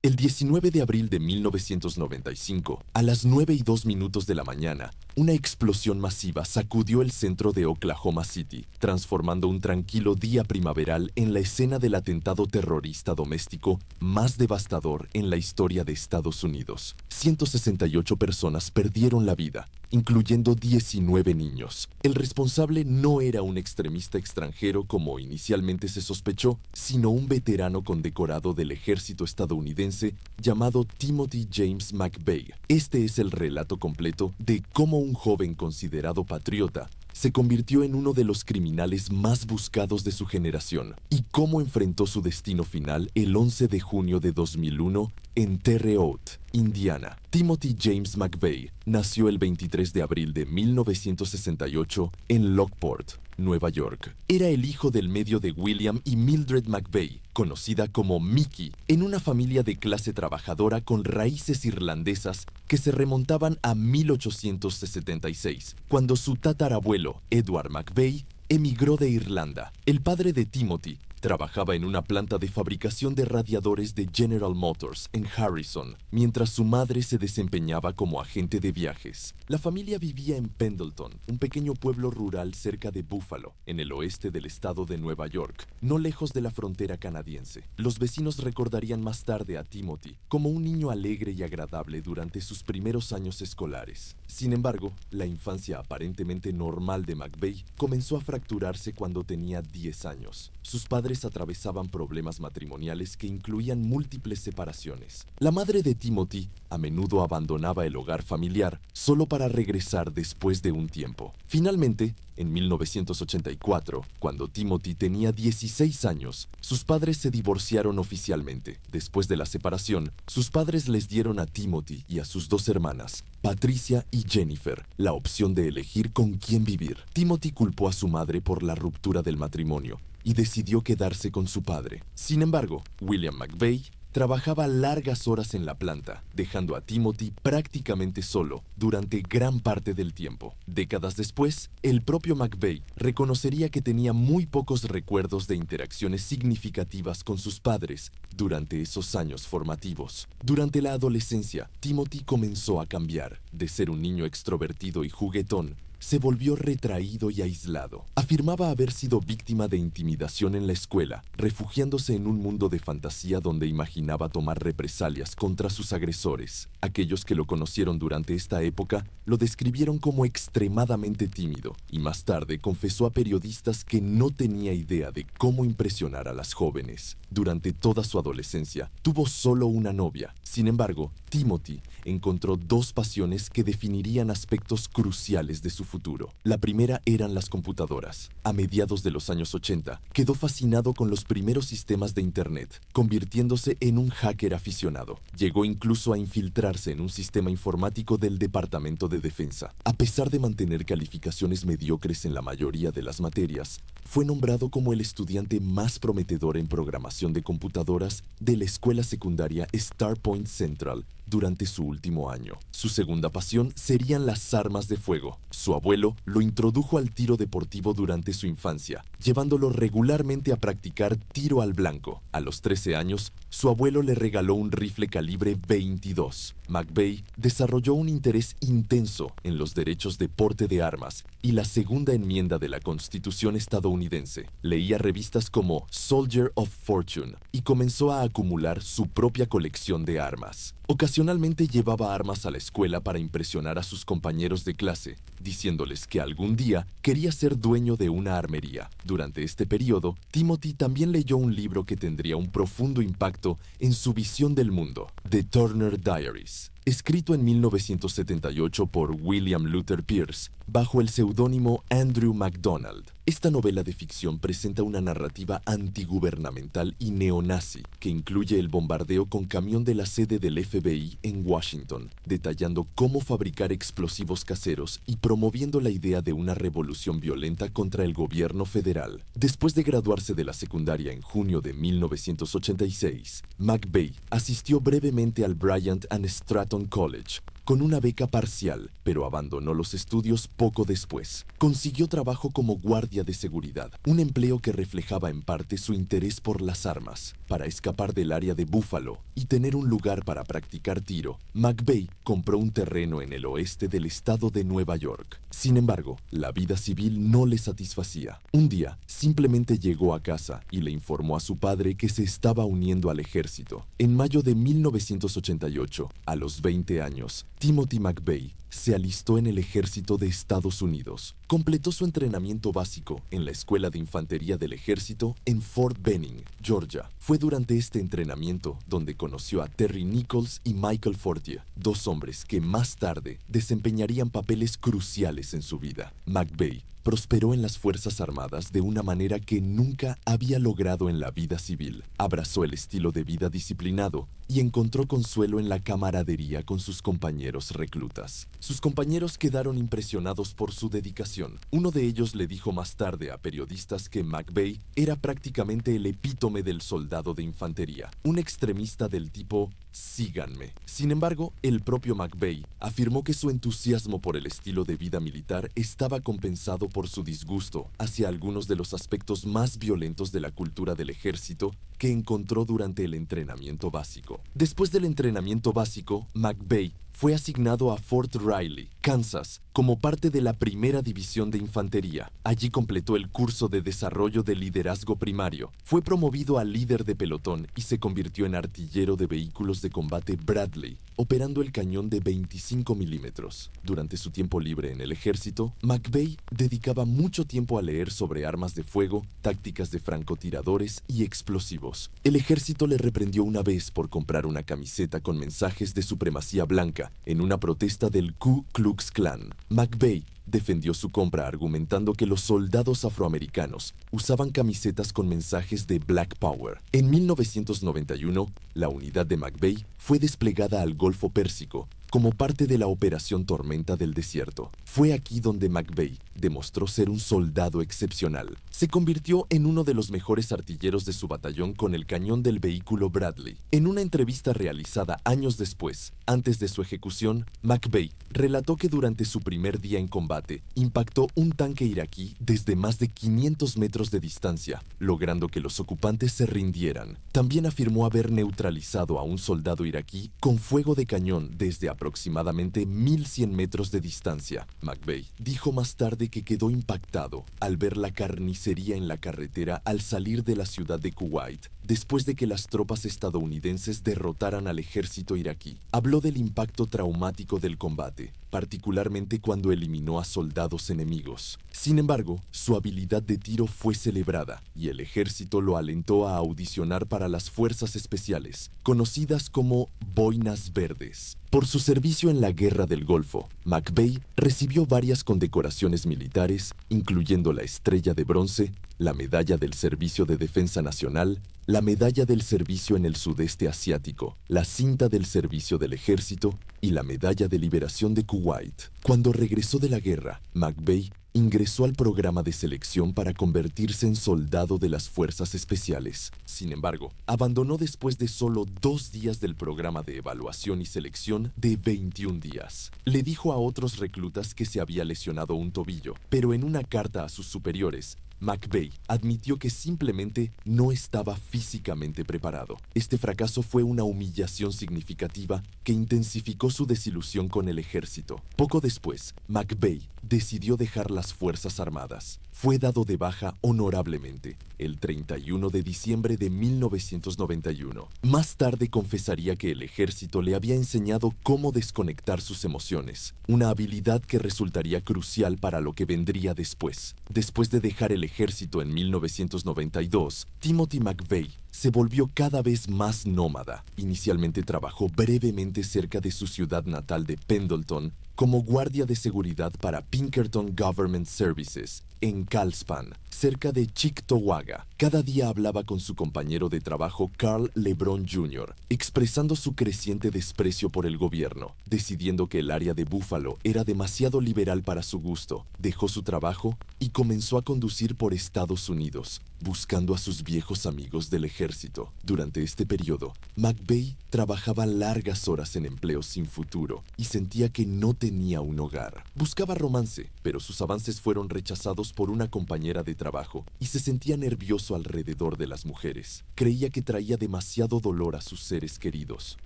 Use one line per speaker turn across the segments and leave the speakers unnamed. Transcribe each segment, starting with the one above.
El 19 de abril de 1995, a las 9:02 de la mañana, una explosión masiva sacudió el centro de Oklahoma City, transformando un tranquilo día primaveral en la escena del atentado terrorista doméstico más devastador en la historia de Estados Unidos. 168 personas perdieron la vida, incluyendo 19 niños. El responsable no era un extremista extranjero como inicialmente se sospechó, sino un veterano condecorado del ejército estadounidense llamado Timothy James McVeigh. Este es el relato completo de cómo un joven considerado patriota se convirtió en uno de los criminales más buscados de su generación y cómo enfrentó su destino final el 11 de junio de 2001 en Terre Haute, Indiana. Timothy James McVeigh nació el 23 de abril de 1968 en Lockport, Nueva York. Era el hijo del medio de William y Mildred McVeigh, conocida como Mickey, en una familia de clase trabajadora con raíces irlandesas que se remontaban a 1876, cuando su tatarabuelo, Edward McVeigh, emigró de Irlanda. El padre de Timothy trabajaba en una planta de fabricación de radiadores de General Motors en Harrison, mientras su madre se desempeñaba como agente de viajes. La familia vivía en Pendleton, un pequeño pueblo rural cerca de Buffalo, en el oeste del estado de Nueva York, no lejos de la frontera canadiense. Los vecinos recordarían más tarde a Timothy como un niño alegre y agradable durante sus primeros años escolares. Sin embargo, la infancia aparentemente normal de McVeigh comenzó a fracturarse cuando tenía 10 años. Sus padres atravesaban problemas matrimoniales que incluían múltiples separaciones. La madre de Timothy a menudo abandonaba el hogar familiar solo para regresar después de un tiempo. Finalmente, en 1984, cuando Timothy tenía 16 años, sus padres se divorciaron oficialmente. Después de la separación, sus padres les dieron a Timothy y a sus dos hermanas, Patricia y Jennifer, la opción de elegir con quién vivir. Timothy culpó a su madre por la ruptura del matrimonio y decidió quedarse con su padre. Sin embargo, William McVeigh trabajaba largas horas en la planta, dejando a Timothy prácticamente solo durante gran parte del tiempo. Décadas después, el propio McVeigh reconocería que tenía muy pocos recuerdos de interacciones significativas con sus padres durante esos años formativos. Durante la adolescencia, Timothy comenzó a cambiar. De ser un niño extrovertido y juguetón, se volvió retraído y aislado. Afirmaba haber sido víctima de intimidación en la escuela, refugiándose en un mundo de fantasía donde imaginaba tomar represalias contra sus agresores. Aquellos que lo conocieron durante esta época lo describieron como extremadamente tímido, y más tarde confesó a periodistas que no tenía idea de cómo impresionar a las jóvenes. Durante toda su adolescencia, tuvo solo una novia. Sin embargo, Timothy encontró dos pasiones que definirían aspectos cruciales de su futuro. La primera eran las computadoras. A mediados de los años 80, quedó fascinado con los primeros sistemas de Internet, convirtiéndose en un hacker aficionado. Llegó incluso a infiltrarse en un sistema informático del Departamento de Defensa. A pesar de mantener calificaciones mediocres en la mayoría de las materias, fue nombrado como el estudiante más prometedor en programación de computadoras de la escuela secundaria Star Point Central durante su último año. Su segunda pasión serían las armas de fuego. Su abuelo lo introdujo al tiro deportivo durante su infancia, llevándolo regularmente a practicar tiro al blanco. A los 13 años, su abuelo le regaló un rifle calibre 22. McVeigh desarrolló un interés intenso en los derechos de porte de armas y la segunda enmienda de la Constitución estadounidense. Leía revistas como Soldier of Fortune y comenzó a acumular su propia colección de armas. Ocasionalmente llevaba armas a la escuela para impresionar a sus compañeros de clase, diciéndoles que algún día quería ser dueño de una armería. Durante este periodo, Timothy también leyó un libro que tendría un profundo impacto en su visión del mundo, The Turner Diaries, escrito en 1978 por William Luther Pierce, bajo el seudónimo Andrew MacDonald. Esta novela de ficción presenta una narrativa antigubernamental y neonazi que incluye el bombardeo con camión de la sede del FBI en Washington, detallando cómo fabricar explosivos caseros y promoviendo la idea de una revolución violenta contra el gobierno federal. Después de graduarse de la secundaria en junio de 1986, McVeigh asistió brevemente al Bryant and Stratton College, con una beca parcial, pero abandonó los estudios poco después. Consiguió trabajo como guardia de seguridad, un empleo que reflejaba en parte su interés por las armas. Para escapar del área de Buffalo y tener un lugar para practicar tiro, McVeigh compró un terreno en el oeste del estado de Nueva York. Sin embargo, la vida civil no le satisfacía. Un día, simplemente llegó a casa y le informó a su padre que se estaba uniendo al ejército. En mayo de 1988, a los 20 años, Timothy McVeigh se alistó en el ejército de Estados Unidos. Completó su entrenamiento básico en la Escuela de Infantería del Ejército en Fort Benning, Georgia. Fue durante este entrenamiento donde conoció a Terry Nichols y Michael Fortier, dos hombres que más tarde desempeñarían papeles cruciales en su vida. McVeigh prosperó en las Fuerzas Armadas de una manera que nunca había logrado en la vida civil. Abrazó el estilo de vida disciplinado y encontró consuelo en la camaradería con sus compañeros reclutas. Sus compañeros quedaron impresionados por su dedicación. Uno de ellos le dijo más tarde a periodistas que McVeigh era prácticamente el epítome del soldado de infantería, un extremista del tipo "síganme". Sin embargo, el propio McVeigh afirmó que su entusiasmo por el estilo de vida militar estaba compensado por su disgusto hacia algunos de los aspectos más violentos de la cultura del ejército que encontró durante el entrenamiento básico. Después del entrenamiento básico, McVeigh fue asignado a Fort Riley, Kansas, como parte de la primera división de infantería. Allí completó el curso de desarrollo de liderazgo primario. Fue promovido a líder de pelotón y se convirtió en artillero de vehículos de combate Bradley, operando el cañón de 25 milímetros. Durante su tiempo libre en el ejército, McVeigh dedicaba mucho tiempo a leer sobre armas de fuego, tácticas de francotiradores y explosivos. El ejército le reprendió una vez por comprar una camiseta con mensajes de supremacía blanca en una protesta del Ku Klux Klan. McVeigh defendió su compra argumentando que los soldados afroamericanos usaban camisetas con mensajes de Black Power. En 1991, la unidad de McVeigh fue desplegada al Golfo Pérsico como parte de la Operación Tormenta del Desierto. Fue aquí donde McVeigh demostró ser un soldado excepcional. Se convirtió en uno de los mejores artilleros de su batallón con el cañón del vehículo Bradley. En una entrevista realizada años después, antes de su ejecución, McVeigh relató que durante su primer día en combate, impactó un tanque iraquí desde más de 500 metros de distancia, logrando que los ocupantes se rindieran. También afirmó haber neutralizado a un soldado iraquí con fuego de cañón desde aproximadamente 1100 metros de distancia. McVeigh dijo más tarde que quedó impactado al ver la carnicería en la carretera al salir de la ciudad de Kuwait, después de que las tropas estadounidenses derrotaran al ejército iraquí. Habló del impacto traumático del combate, particularmente cuando eliminó a soldados enemigos. Sin embargo, su habilidad de tiro fue celebrada y el ejército lo alentó a audicionar para las fuerzas especiales, conocidas como Boinas Verdes. Por su servicio en la Guerra del Golfo, McVeigh recibió varias condecoraciones militares, incluyendo la Estrella de Bronce, la Medalla del Servicio de Defensa Nacional, la Medalla del Servicio en el Sudeste Asiático, la Cinta del Servicio del Ejército y la Medalla de Liberación de Kuwait. Cuando regresó de la guerra, McVeigh ingresó al programa de selección para convertirse en soldado de las Fuerzas Especiales. Sin embargo, abandonó después de solo 2 días del programa de evaluación y selección de 21 días. Le dijo a otros reclutas que se había lesionado un tobillo, pero en una carta a sus superiores, McVeigh admitió que simplemente no estaba físicamente preparado. Este fracaso fue una humillación significativa que intensificó su desilusión con el ejército. Poco después, McVeigh decidió dejar las Fuerzas Armadas. Fue dado de baja honorablemente el 31 de diciembre de 1991. Más tarde confesaría que el ejército le había enseñado cómo desconectar sus emociones, una habilidad que resultaría crucial para lo que vendría después. Después de dejar el ejército en 1992, Timothy McVeigh se volvió cada vez más nómada. Inicialmente trabajó brevemente cerca de su ciudad natal de Pendleton como guardia de seguridad para Pinkerton Government Services en Calspan, cerca de Cheektowaga. Cada día hablaba con su compañero de trabajo Carl LeBron Jr., expresando su creciente desprecio por el gobierno. Decidiendo que el área de Buffalo era demasiado liberal para su gusto, dejó su trabajo y comenzó a conducir por Estados Unidos, buscando a sus viejos amigos del ejército. Durante este periodo, McVeigh trabajaba largas horas en empleos sin futuro y sentía que no tenía un hogar. Buscaba romance, pero sus avances fueron rechazados asesinados por una compañera de trabajo y se sentía nervioso alrededor de las mujeres. Creía que traía demasiado dolor a sus seres queridos.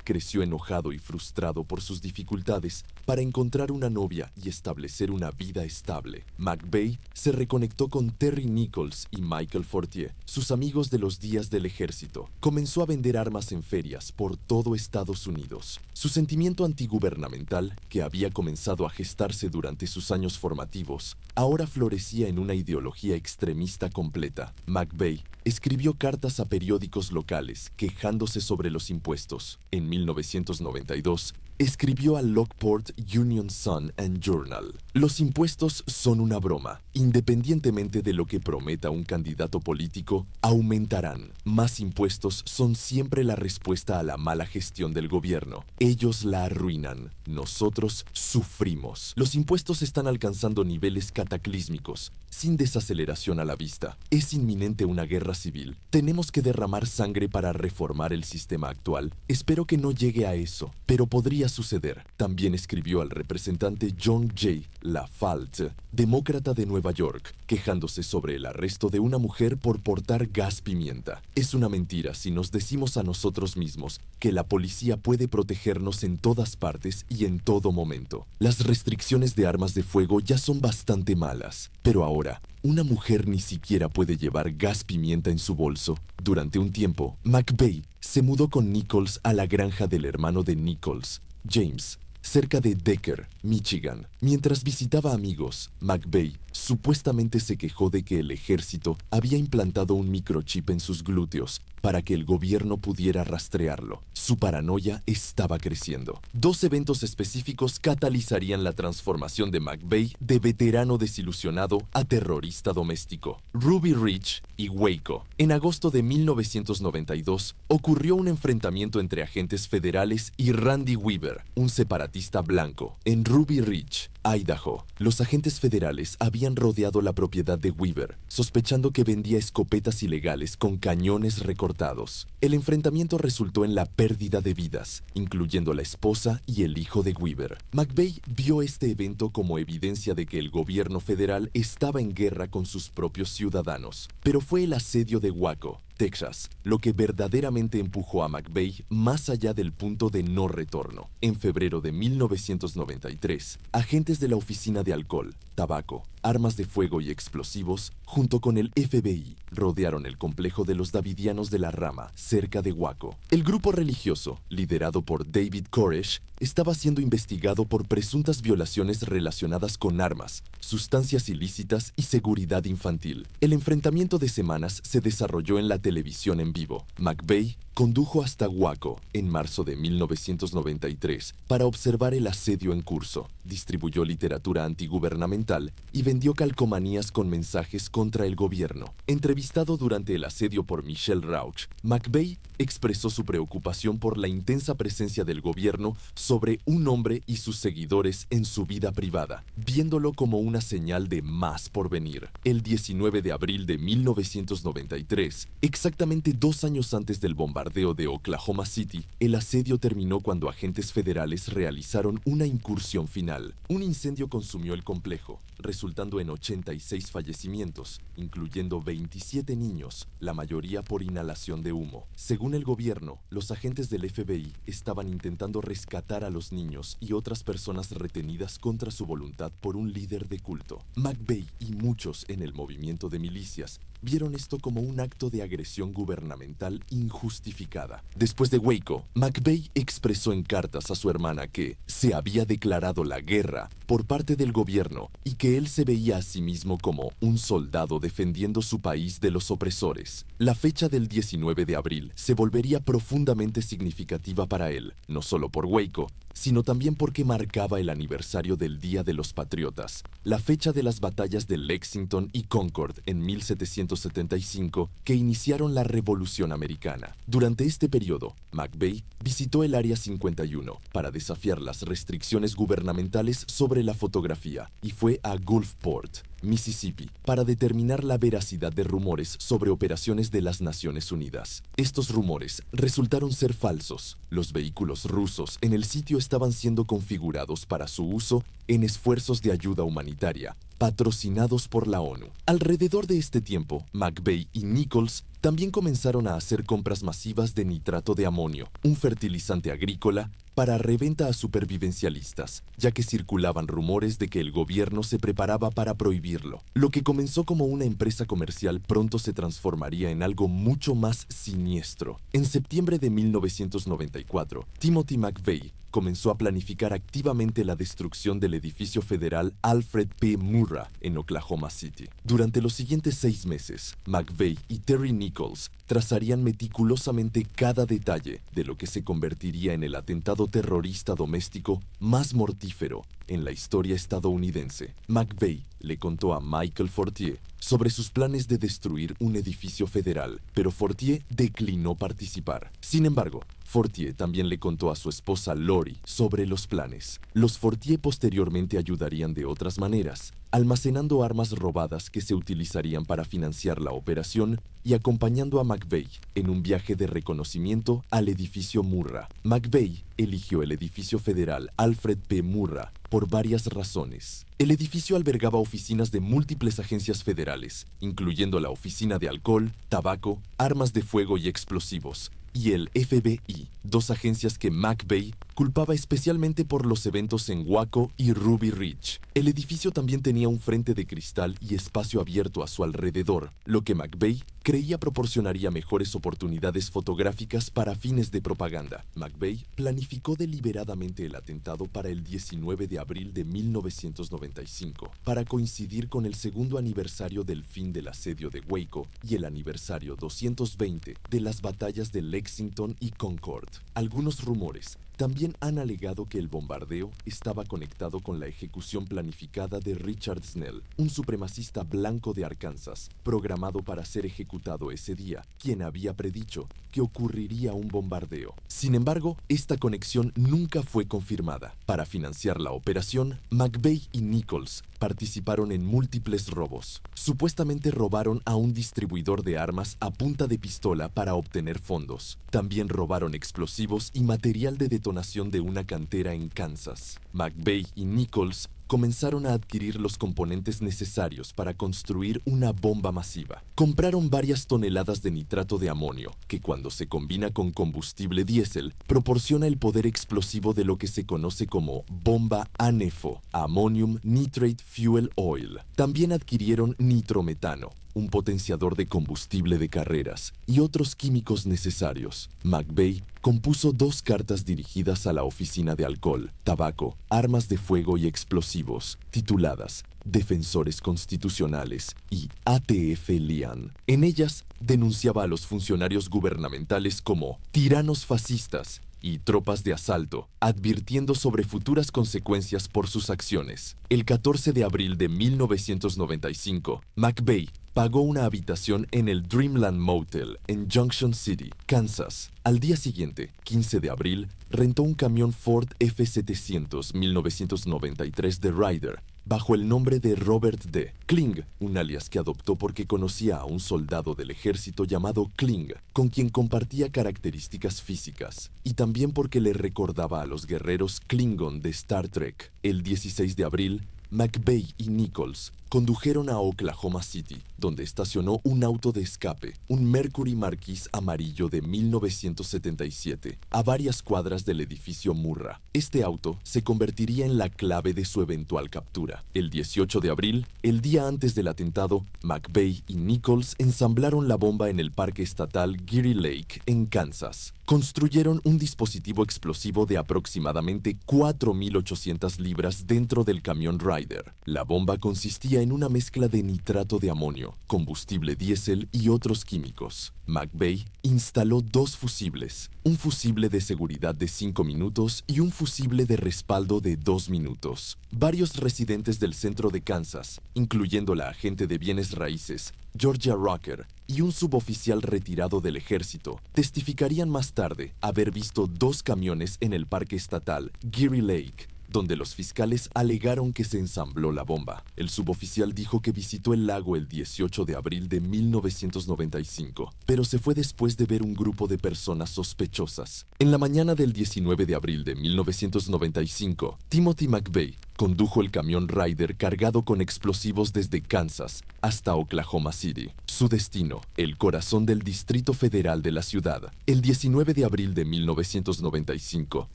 Creció enojado y frustrado por sus dificultades para encontrar una novia y establecer una vida estable. McVeigh se reconectó con Terry Nichols y Michael Fortier, sus amigos de los días del ejército. Comenzó a vender armas en ferias por todo Estados Unidos. Su sentimiento antigubernamental, que había comenzado a gestarse durante sus años formativos, ahora florecía en una ideología extremista completa. McVeigh escribió cartas a periódicos locales quejándose sobre los impuestos. En 1992, escribió al Lockport Union Sun and Journal: los impuestos son una broma. Independientemente de lo que prometa un candidato político, aumentarán. Más impuestos son siempre la respuesta a la mala gestión del gobierno. Ellos la arruinan. Nosotros sufrimos. Los impuestos están alcanzando niveles cataclísmicos, sin desaceleración a la vista. Es inminente una guerra civil. Tenemos que derramar sangre para reformar el sistema actual. Espero que no llegue a eso, pero podría suceder. También escribió al representante John J. LaFalte, demócrata de Nueva York, quejándose sobre el arresto de una mujer por portar gas pimienta. Es una mentira si nos decimos a nosotros mismos que la policía puede protegernos en todas partes y en todo momento. Las restricciones de armas de fuego ya son bastante malas, pero ahora una mujer ni siquiera puede llevar gas pimienta en su bolso. Durante un tiempo, McVeigh se mudó con Nichols a la granja del hermano de Nichols, James, cerca de Decker, Michigan. Mientras visitaba amigos, McVeigh supuestamente se quejó de que el ejército había implantado un microchip en sus glúteos para que el gobierno pudiera rastrearlo. Su paranoia estaba creciendo. Dos eventos específicos catalizarían la transformación de McVeigh de veterano desilusionado a terrorista doméstico: Ruby Ridge y Waco. En agosto de 1992 ocurrió un enfrentamiento entre agentes federales y Randy Weaver, un separatista blanco, en Ruby Ridge, Idaho. Los agentes federales habían rodeado la propiedad de Weaver, sospechando que vendía escopetas ilegales con cañones recortados. El enfrentamiento resultó en la pérdida de vidas, incluyendo la esposa y el hijo de Weaver. McVeigh vio este evento como evidencia de que el gobierno federal estaba en guerra con sus propios ciudadanos. Pero fue el asedio de Waco, Texas, lo que verdaderamente empujó a McVeigh más allá del punto de no retorno. En febrero de 1993, agentes de la Oficina de Alcohol, Tabaco, Armas de Fuego y Explosivos, junto con el FBI, rodearon el complejo de los Davidianos de la Rama, cerca de Waco. El grupo religioso, liderado por David Koresh, estaba siendo investigado por presuntas violaciones relacionadas con armas, sustancias ilícitas y seguridad infantil. El enfrentamiento de semanas se desarrolló en la televisión en vivo. McVeigh condujo hasta Waco en marzo de 1993 para observar el asedio en curso. Distribuyó literatura antigubernamental y vendió calcomanías con mensajes contra el gobierno. Entrevistado durante el asedio por Michelle Rauch, McVeigh expresó su preocupación por la intensa presencia del gobierno sobre un hombre y sus seguidores en su vida privada, viéndolo como una señal de más por venir. El 19 de abril de 1993, exactamente 2 años antes del bombardeo de Oklahoma City, el asedio terminó cuando agentes federales realizaron una incursión final. Un incendio consumió el complejo, resultando en 86 fallecimientos, incluyendo 27 niños, la mayoría por inhalación de humo. Según el gobierno, los agentes del FBI estaban intentando rescatar a los niños y otras personas retenidas contra su voluntad por un líder de culto. McVeigh y muchos en el movimiento de milicias vieron esto como un acto de agresión gubernamental injustificada. Después de Waco, McVeigh expresó en cartas a su hermana que se había declarado la guerra por parte del gobierno y que él se veía a sí mismo como un soldado defendiendo su país de los opresores. La fecha del 19 de abril se volvería profundamente significativa para él, no solo por Waco, sino también porque marcaba el aniversario del Día de los Patriotas, la fecha de las batallas de Lexington y Concord en 1775 que iniciaron la Revolución Americana. Durante este periodo, McVeigh visitó el Área 51 para desafiar las restricciones gubernamentales sobre la fotografía y fue a Gulfport, Mississippi, para determinar la veracidad de rumores sobre operaciones de las Naciones Unidas. Estos rumores resultaron ser falsos. Los vehículos rusos en el sitio estaban siendo configurados para su uso en esfuerzos de ayuda humanitaria, patrocinados por la ONU. Alrededor de este tiempo, McVeigh y Nichols también comenzaron a hacer compras masivas de nitrato de amonio, un fertilizante agrícola, para reventa a supervivencialistas, ya que circulaban rumores de que el gobierno se preparaba para prohibirlo. Lo que comenzó como una empresa comercial pronto se transformaría en algo mucho más siniestro. En septiembre de 1994, Timothy McVeigh comenzó a planificar activamente la destrucción del edificio federal Alfred P. Murrah en Oklahoma City. Durante los siguientes 6 meses, McVeigh y Terry Nichols trazarían meticulosamente cada detalle de lo que se convertiría en el atentado terrorista doméstico más mortífero en la historia estadounidense. McVeigh le contó a Michael Fortier sobre sus planes de destruir un edificio federal, pero Fortier declinó participar. Sin embargo, Fortier también le contó a su esposa Lori sobre los planes. Los Fortier posteriormente ayudarían de otras maneras, almacenando armas robadas que se utilizarían para financiar la operación y acompañando a McVeigh en un viaje de reconocimiento al edificio Murrah. McVeigh eligió el edificio federal Alfred P. Murrah por varias razones. El edificio albergaba oficinas de múltiples agencias federales, incluyendo la Oficina de Alcohol, Tabaco, Armas de Fuego y Explosivos, y el FBI, dos agencias que McVeigh culpaba especialmente por los eventos en Waco y Ruby Ridge. El edificio también tenía un frente de cristal y espacio abierto a su alrededor, lo que McVeigh creía proporcionaría mejores oportunidades fotográficas para fines de propaganda. McVeigh planificó deliberadamente el atentado para el 19 de abril de 1995, para coincidir con el segundo aniversario del fin del asedio de Waco y el aniversario 220 de las batallas de Lexington y Concord. Algunos rumores también han alegado que el bombardeo estaba conectado con la ejecución planificada de Richard Snell, un supremacista blanco de Arkansas, programado para ser ejecutado ese día, quien había predicho que ocurriría un bombardeo. Sin embargo, esta conexión nunca fue confirmada. Para financiar la operación, McVeigh y Nichols participaron en múltiples robos. Supuestamente robaron a un distribuidor de armas a punta de pistola para obtener fondos. También robaron explosivos y material de detonación de una cantera en Kansas. McVeigh y Nichols comenzaron a adquirir los componentes necesarios para construir una bomba masiva. Compraron varias toneladas de nitrato de amonio, que cuando se combina con combustible diésel, proporciona el poder explosivo de lo que se conoce como bomba ANFO, Ammonium Nitrate Fuel Oil. También adquirieron nitrometano, un potenciador de combustible de carreras, y otros químicos necesarios. McVeigh compuso 2 cartas dirigidas a la Oficina de Alcohol, Tabaco, Armas de Fuego y Explosivos, tituladas Defensores Constitucionales y ATF-LIAN. En ellas denunciaba a los funcionarios gubernamentales como tiranos fascistas y tropas de asalto, advirtiendo sobre futuras consecuencias por sus acciones. El 14 de abril de 1995, McVeigh pagó una habitación en el Dreamland Motel en Junction City, Kansas. Al día siguiente, 15 de abril, rentó un camión Ford F-700 1993 de Ryder, bajo el nombre de Robert D. Kling, un alias que adoptó porque conocía a un soldado del ejército llamado Kling, con quien compartía características físicas, y también porque le recordaba a los guerreros Klingon de Star Trek. El 16 de abril, McVeigh y Nichols condujeron a Oklahoma City, donde estacionó un auto de escape, un Mercury Marquis amarillo de 1977, a varias cuadras del edificio Murrah. Este auto se convertiría en la clave de su eventual captura. El 18 de abril, el día antes del atentado, McVeigh y Nichols ensamblaron la bomba en el Parque Estatal Geary Lake, en Kansas. Construyeron un dispositivo explosivo de aproximadamente 4.800 libras dentro del camión Ryder. La bomba consistía en una mezcla de nitrato de amonio, combustible diésel y otros químicos. McVeigh instaló 2 fusibles, un fusible de seguridad de 5 minutos y un fusible de respaldo de 2 minutos. Varios residentes del centro de Kansas, incluyendo la agente de bienes raíces, Georgia Rocker, y un suboficial retirado del ejército, testificarían más tarde haber visto 2 camiones en el parque estatal Geary Lake, donde los fiscales alegaron que se ensambló la bomba. El suboficial dijo que visitó el lago el 18 de abril de 1995, pero se fue después de ver un grupo de personas sospechosas. En la mañana del 19 de abril de 1995, Timothy McVeigh condujo el camión Ryder cargado con explosivos desde Kansas hasta Oklahoma City. Su destino, el corazón del Distrito Federal de la ciudad. El 19 de abril de 1995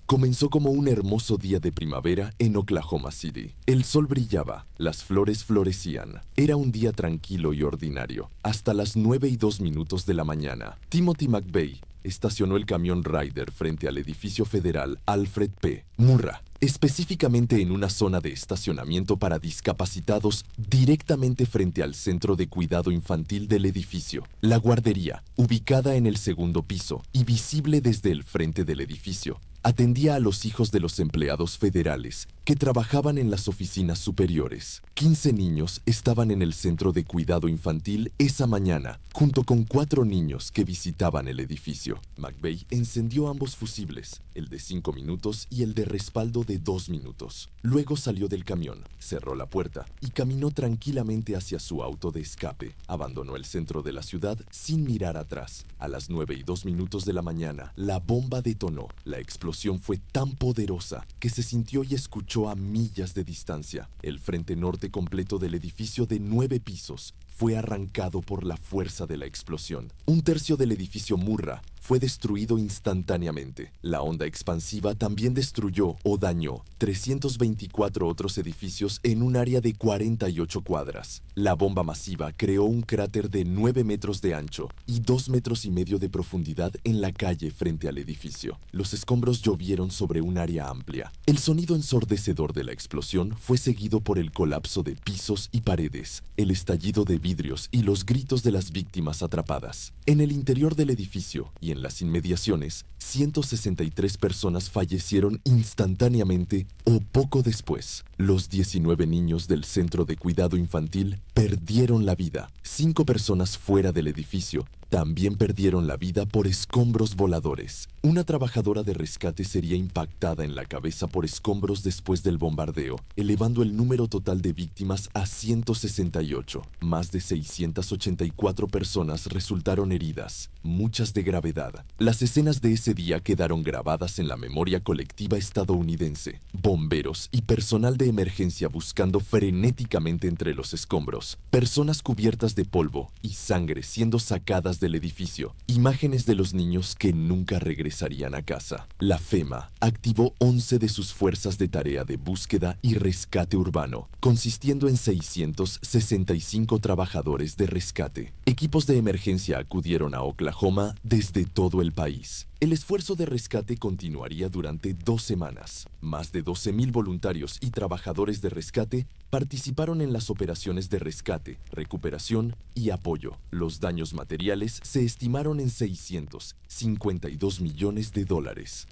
comenzó como un hermoso día de primavera en Oklahoma City. El sol brillaba, las flores florecían. Era un día tranquilo y ordinario, hasta las 9:02 de la mañana. Timothy McVeigh estacionó el camión Ryder frente al edificio federal Alfred P. Murrah, específicamente en una zona de estacionamiento para discapacitados directamente frente al centro de cuidado infantil del edificio. La guardería, ubicada en el segundo piso y visible desde el frente del edificio, atendía a los hijos de los empleados federales que trabajaban en las oficinas superiores. 15 niños estaban en el centro de cuidado infantil esa mañana, junto con 4 niños que visitaban el edificio. McVeigh encendió ambos fusibles, el de 5 minutos y el de respaldo de 2 minutos. Luego salió del camión, cerró la puerta y caminó tranquilamente hacia su auto de escape. Abandonó el centro de la ciudad sin mirar atrás. A las 9:02 de la mañana, la bomba detonó. La explosión fue tan poderosa que se sintió y escuchó a millas de distancia. El frente norte completo del edificio de 9 pisos fue arrancado por la fuerza de la explosión. Un tercio del edificio Murrah fue destruido instantáneamente. La onda expansiva también destruyó o dañó 324 otros edificios en un área de 48 cuadras. La bomba masiva creó un cráter de 9 metros de ancho y 2,5 metros de profundidad en la calle frente al edificio. Los escombros llovieron sobre un área amplia. El sonido ensordecedor de la explosión fue seguido por el colapso de pisos y paredes, el estallido de vidrios y los gritos de las víctimas atrapadas. En el interior del edificio y en las inmediaciones, 163 personas fallecieron instantáneamente o poco después. Los 19 niños del centro de cuidado infantil perdieron la vida. 5 personas fuera del edificio también perdieron la vida por escombros voladores. Una trabajadora de rescate sería impactada en la cabeza por escombros después del bombardeo, elevando el número total de víctimas a 168. Más de 684 personas resultaron heridas, muchas de gravedad. Las escenas de ese día quedaron grabadas en la memoria colectiva estadounidense. Bomberos y personal de emergencia buscando frenéticamente entre los escombros. Personas cubiertas de polvo y sangre siendo sacadas del edificio. Imágenes de los niños que nunca regresarían a casa. La FEMA activó 11 de sus fuerzas de tarea de búsqueda y rescate urbano, consistiendo en 665 trabajadores de rescate. Equipos de emergencia acudieron a Oklahoma desde todo el país. El esfuerzo de rescate continuaría durante 2 semanas. Más de 12,000 voluntarios y trabajadores de rescate participaron en las operaciones de rescate, recuperación y apoyo. Los daños materiales se estimaron en $652 millones.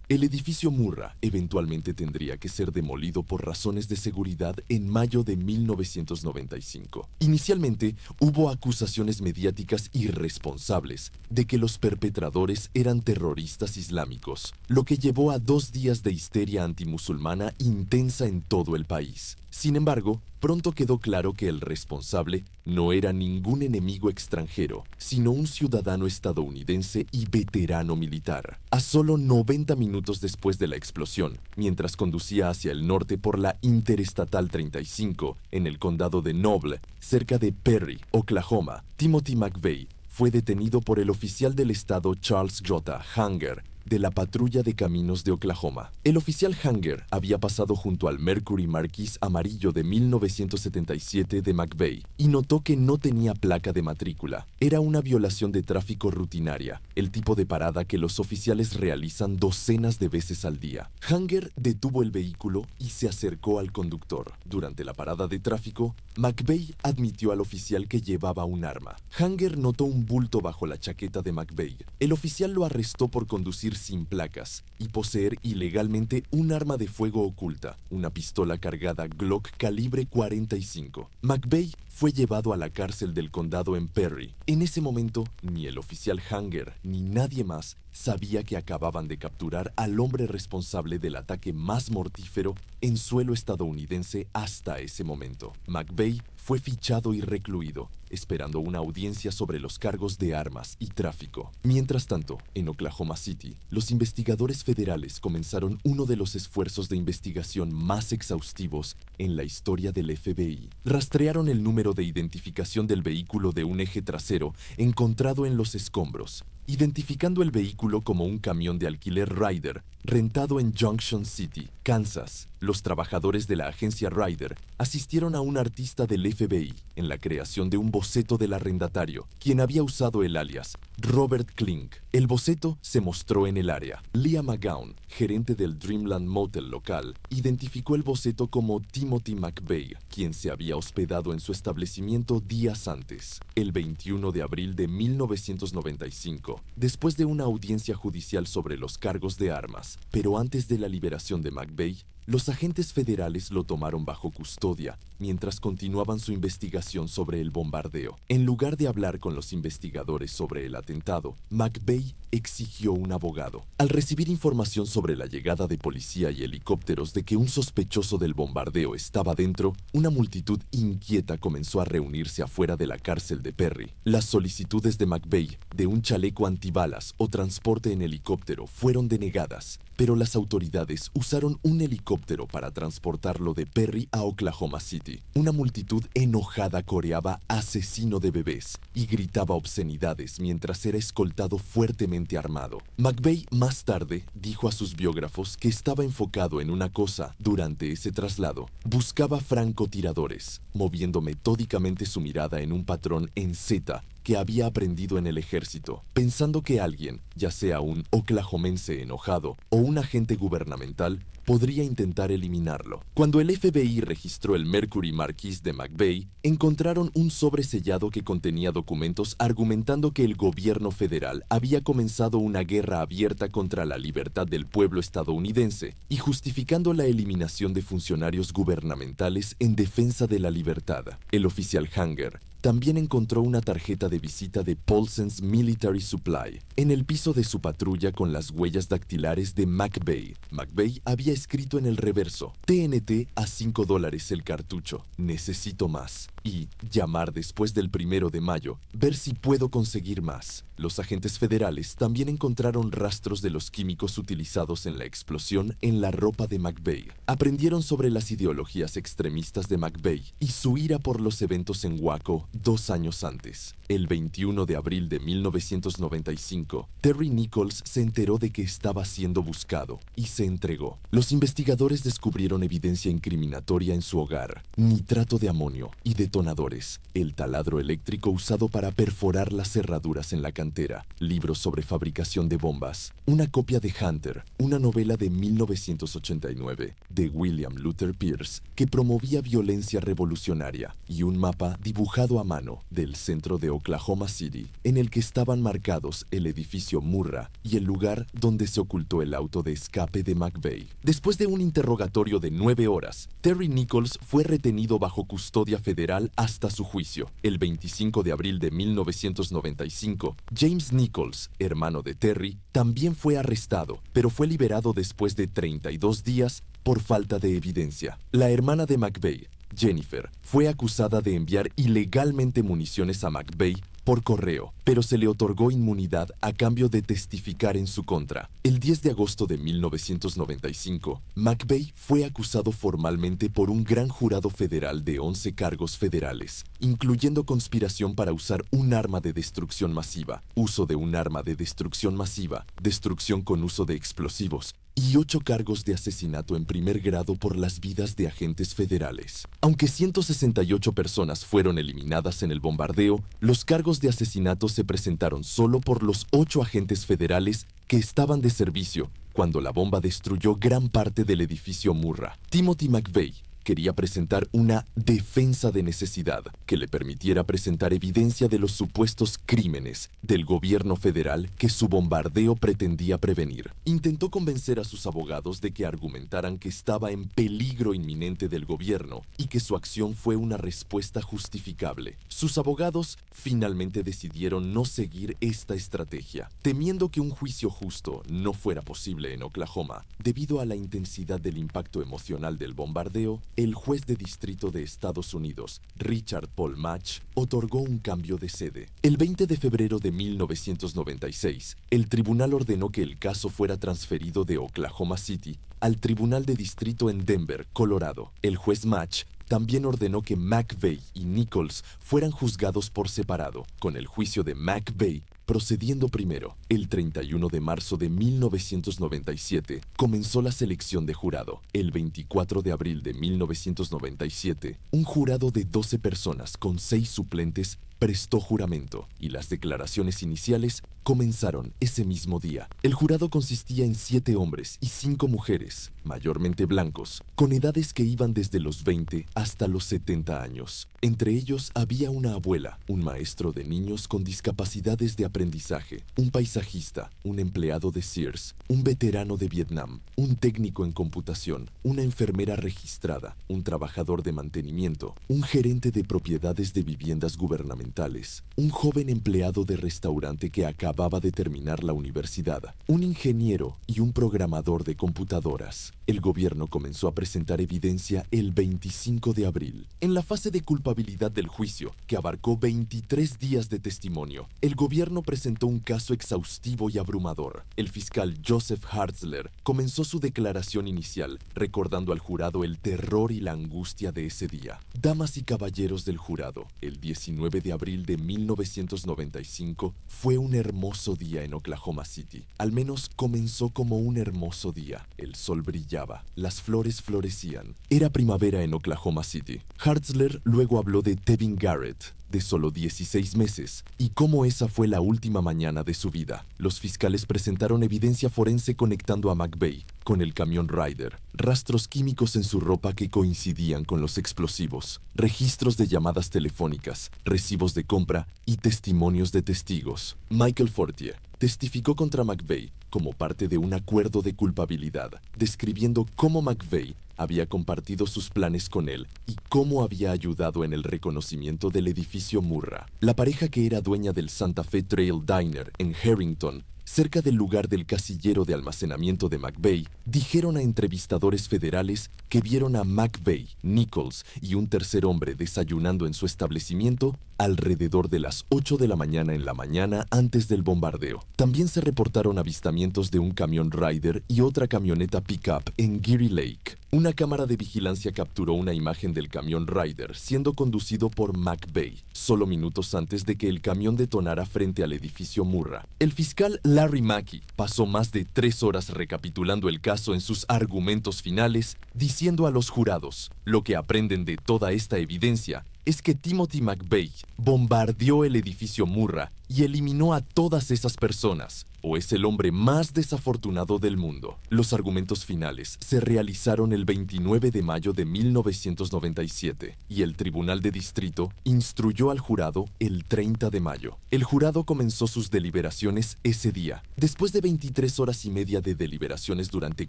El edificio Murrah eventualmente tendría que ser demolido por razones de seguridad en mayo de 1995. Inicialmente, hubo acusaciones mediáticas irresponsables de que los perpetradores eran terroristas islámicos, lo que llevó a 2 días de histeria antimusulmana intensa en todo el país. Sin embargo, pronto quedó claro que el responsable no era ningún enemigo extranjero, sino un ciudadano estadounidense y veterano militar. A solo 90 minutos después de la explosión, mientras conducía hacia el norte por la Interestatal 35 en el condado de Noble, cerca de Perry, Oklahoma, Timothy McVeigh fue detenido por el oficial del estado Charles J. Hanger, de la patrulla de caminos de Oklahoma. El oficial Hanger había pasado junto al Mercury Marquis amarillo de 1977 de McVeigh y notó que no tenía placa de matrícula. Era una violación de tráfico rutinaria, el tipo de parada que los oficiales realizan docenas de veces al día. Hanger detuvo el vehículo y se acercó al conductor. Durante la parada de tráfico, McVeigh admitió al oficial que llevaba un arma. Hanger notó un bulto bajo la chaqueta de McVeigh. El oficial lo arrestó por conducir sin placas y poseer ilegalmente un arma de fuego oculta, una pistola cargada Glock calibre 45. McVeigh fue llevado a la cárcel del condado en Perry. En ese momento, ni el oficial Hanger ni nadie más sabía que acababan de capturar al hombre responsable del ataque más mortífero en suelo estadounidense hasta ese momento. McVeigh fue fichado y recluido, esperando una audiencia sobre los cargos de armas y tráfico. Mientras tanto, en Oklahoma City, los investigadores federales comenzaron uno de los esfuerzos de investigación más exhaustivos en la historia del FBI. Rastrearon el número de identificación del vehículo de un eje trasero encontrado en los escombros, identificando el vehículo como un camión de alquiler Ryder rentado en Junction City, Kansas. Los trabajadores de la agencia Ryder asistieron a un artista del FBI en la creación de un boceto del arrendatario, quien había usado el alias Robert Klink. El boceto se mostró en el área. Leah McGowan, gerente del Dreamland Motel local, identificó el boceto como Timothy McVeigh, quien se había hospedado en su establecimiento días antes, el 21 de abril de 1995, después de una audiencia judicial sobre los cargos de armas. Pero antes de la liberación de McVeigh, los agentes federales lo tomaron bajo custodia mientras continuaban su investigación sobre el bombardeo. En lugar de hablar con los investigadores sobre el atentado, McVeigh exigió un abogado. Al recibir información sobre la llegada de policía y helicópteros de que un sospechoso del bombardeo estaba dentro, una multitud inquieta comenzó a reunirse afuera de la cárcel de Perry. Las solicitudes de McVeigh de un chaleco antibalas o transporte en helicóptero fueron denegadas, pero las autoridades usaron un helicóptero para transportarlo de Perry a Oklahoma City. Una multitud enojada coreaba "asesino de bebés" y gritaba obscenidades mientras era escoltado fuertemente armado. McVeigh más tarde dijo a sus biógrafos que estaba enfocado en una cosa durante ese traslado. Buscaba francotiradores, moviendo metódicamente su mirada en un patrón en Z que había aprendido en el ejército, pensando que alguien, ya sea un oklahomense enojado o un agente gubernamental, podría intentar eliminarlo. Cuando el FBI registró el Mercury Marquis de McVeigh, encontraron un sobre sellado que contenía documentos argumentando que el gobierno federal había comenzado una guerra abierta contra la libertad del pueblo estadounidense y justificando la eliminación de funcionarios gubernamentales en defensa de la libertad. El oficial Hanger también encontró una tarjeta de visita de Paulsen's Military Supply en el piso de su patrulla con las huellas dactilares de McVeigh. McVeigh había escrito en el reverso: TNT a $5 el cartucho, necesito más. Y llamar después del 1 de mayo, ver si puedo conseguir más. Los agentes federales también encontraron rastros de los químicos utilizados en la explosión en la ropa de McVeigh. Aprendieron sobre las ideologías extremistas de McVeigh y su ira por los eventos en Waco 2 años antes. El 21 de abril de 1995, Terry Nichols se enteró de que estaba siendo buscado y se entregó. Los investigadores descubrieron evidencia incriminatoria en su hogar: nitrato de amonio y detonadores, el taladro eléctrico usado para perforar las cerraduras en la cantera, libros sobre fabricación de bombas, una copia de Hunter, una novela de 1989 de William Luther Pierce que promovía violencia revolucionaria, y un mapa dibujado a mano del centro de Oklahoma City, en el que estaban marcados el edificio Murrah y el lugar donde se ocultó el auto de escape de McVeigh. Después de un interrogatorio de 9 horas, Terry Nichols fue retenido bajo custodia federal hasta su juicio. El 25 de abril de 1995, James Nichols, hermano de Terry, también fue arrestado, pero fue liberado después de 32 días por falta de evidencia. La hermana de McVeigh, Jennifer, fue acusada de enviar ilegalmente municiones a McVeigh por correo, pero se le otorgó inmunidad a cambio de testificar en su contra. El 10 de agosto de 1995, McVeigh fue acusado formalmente por un gran jurado federal de 11 cargos federales, incluyendo conspiración para usar un arma de destrucción masiva, uso de un arma de destrucción masiva, destrucción con uso de explosivos, y 8 cargos de asesinato en primer grado por las vidas de agentes federales. Aunque 168 personas fueron eliminadas en el bombardeo, los cargos de asesinato se presentaron solo por los 8 agentes federales que estaban de servicio cuando la bomba destruyó gran parte del edificio Murrah. Timothy McVeigh quería presentar una defensa de necesidad que le permitiera presentar evidencia de los supuestos crímenes del gobierno federal que su bombardeo pretendía prevenir. Intentó convencer a sus abogados de que argumentaran que estaba en peligro inminente del gobierno y que su acción fue una respuesta justificable. Sus abogados finalmente decidieron no seguir esta estrategia, temiendo que un juicio justo no fuera posible en Oklahoma. Debido a la intensidad del impacto emocional del bombardeo, el juez de distrito de Estados Unidos, Richard Paul Matsch, otorgó un cambio de sede. El 20 de febrero de 1996, el tribunal ordenó que el caso fuera transferido de Oklahoma City al Tribunal de Distrito en Denver, Colorado. El juez Matsch también ordenó que McVeigh y Nichols fueran juzgados por separado, con el juicio de McVeigh procediendo primero. El 31 de marzo de 1997 comenzó la selección de jurado. El 24 de abril de 1997, un jurado de 12 personas con 6 suplentes prestó juramento y las declaraciones iniciales comenzaron ese mismo día. El jurado consistía en 7 hombres y 5 mujeres, mayormente blancos, con edades que iban desde los 20 hasta los 70 años. Entre ellos había una abuela, un maestro de niños con discapacidades de aprendizaje, un paisajista, un empleado de Sears, un veterano de Vietnam, un técnico en computación, una enfermera registrada, un trabajador de mantenimiento, un gerente de propiedades de viviendas gubernamentales, un joven empleado de restaurante que acababa de terminar la universidad, un ingeniero y un programador de computadoras. El gobierno comenzó a presentar evidencia el 25 de abril. En la fase de culpabilidad del juicio, que abarcó 23 días de testimonio, el gobierno presentó un caso exhaustivo y abrumador. El fiscal Joseph Hartzler comenzó su declaración inicial, recordando al jurado el terror y la angustia de ese día. Damas y caballeros del jurado, el 19 de abril de 1995 fue un hermoso día en Oklahoma City. Al menos comenzó como un hermoso día. El sol brillaba, las flores florecían. Era primavera en Oklahoma City. Hartzler luego habló de Tevin Garrett, de solo 16 meses, y cómo esa fue la última mañana de su vida. Los fiscales presentaron evidencia forense conectando a McVeigh con el camión Ryder, rastros químicos en su ropa que coincidían con los explosivos, registros de llamadas telefónicas, recibos de compra y testimonios de testigos. Michael Fortier testificó contra McVeigh como parte de un acuerdo de culpabilidad, describiendo cómo McVeigh había compartido sus planes con él y cómo había ayudado en el reconocimiento del edificio Murrah. La pareja, que era dueña del Santa Fe Trail Diner en Harrington, cerca del lugar del casillero de almacenamiento de McVeigh, dijeron a entrevistadores federales que vieron a McVeigh, Nichols y un tercer hombre desayunando en su establecimiento alrededor de las 8 de la mañana antes del bombardeo. También se reportaron avistamientos de un camión Ryder y otra camioneta pickup en Geary Lake. Una cámara de vigilancia capturó una imagen del camión Ryder siendo conducido por McVeigh, solo minutos antes de que el camión detonara frente al edificio Murrah. El fiscal Larry Mackey pasó más de 3 horas recapitulando el caso en sus argumentos finales, diciendo a los jurados: lo que aprenden de toda esta evidencia es que Timothy McVeigh bombardeó el edificio Murrah y eliminó a todas esas personas, o es el hombre más desafortunado del mundo. Los argumentos finales se realizaron el 29 de mayo de 1997 y el Tribunal de Distrito instruyó al jurado el 30 de mayo. El jurado comenzó sus deliberaciones ese día. Después de 23 horas y media de deliberaciones durante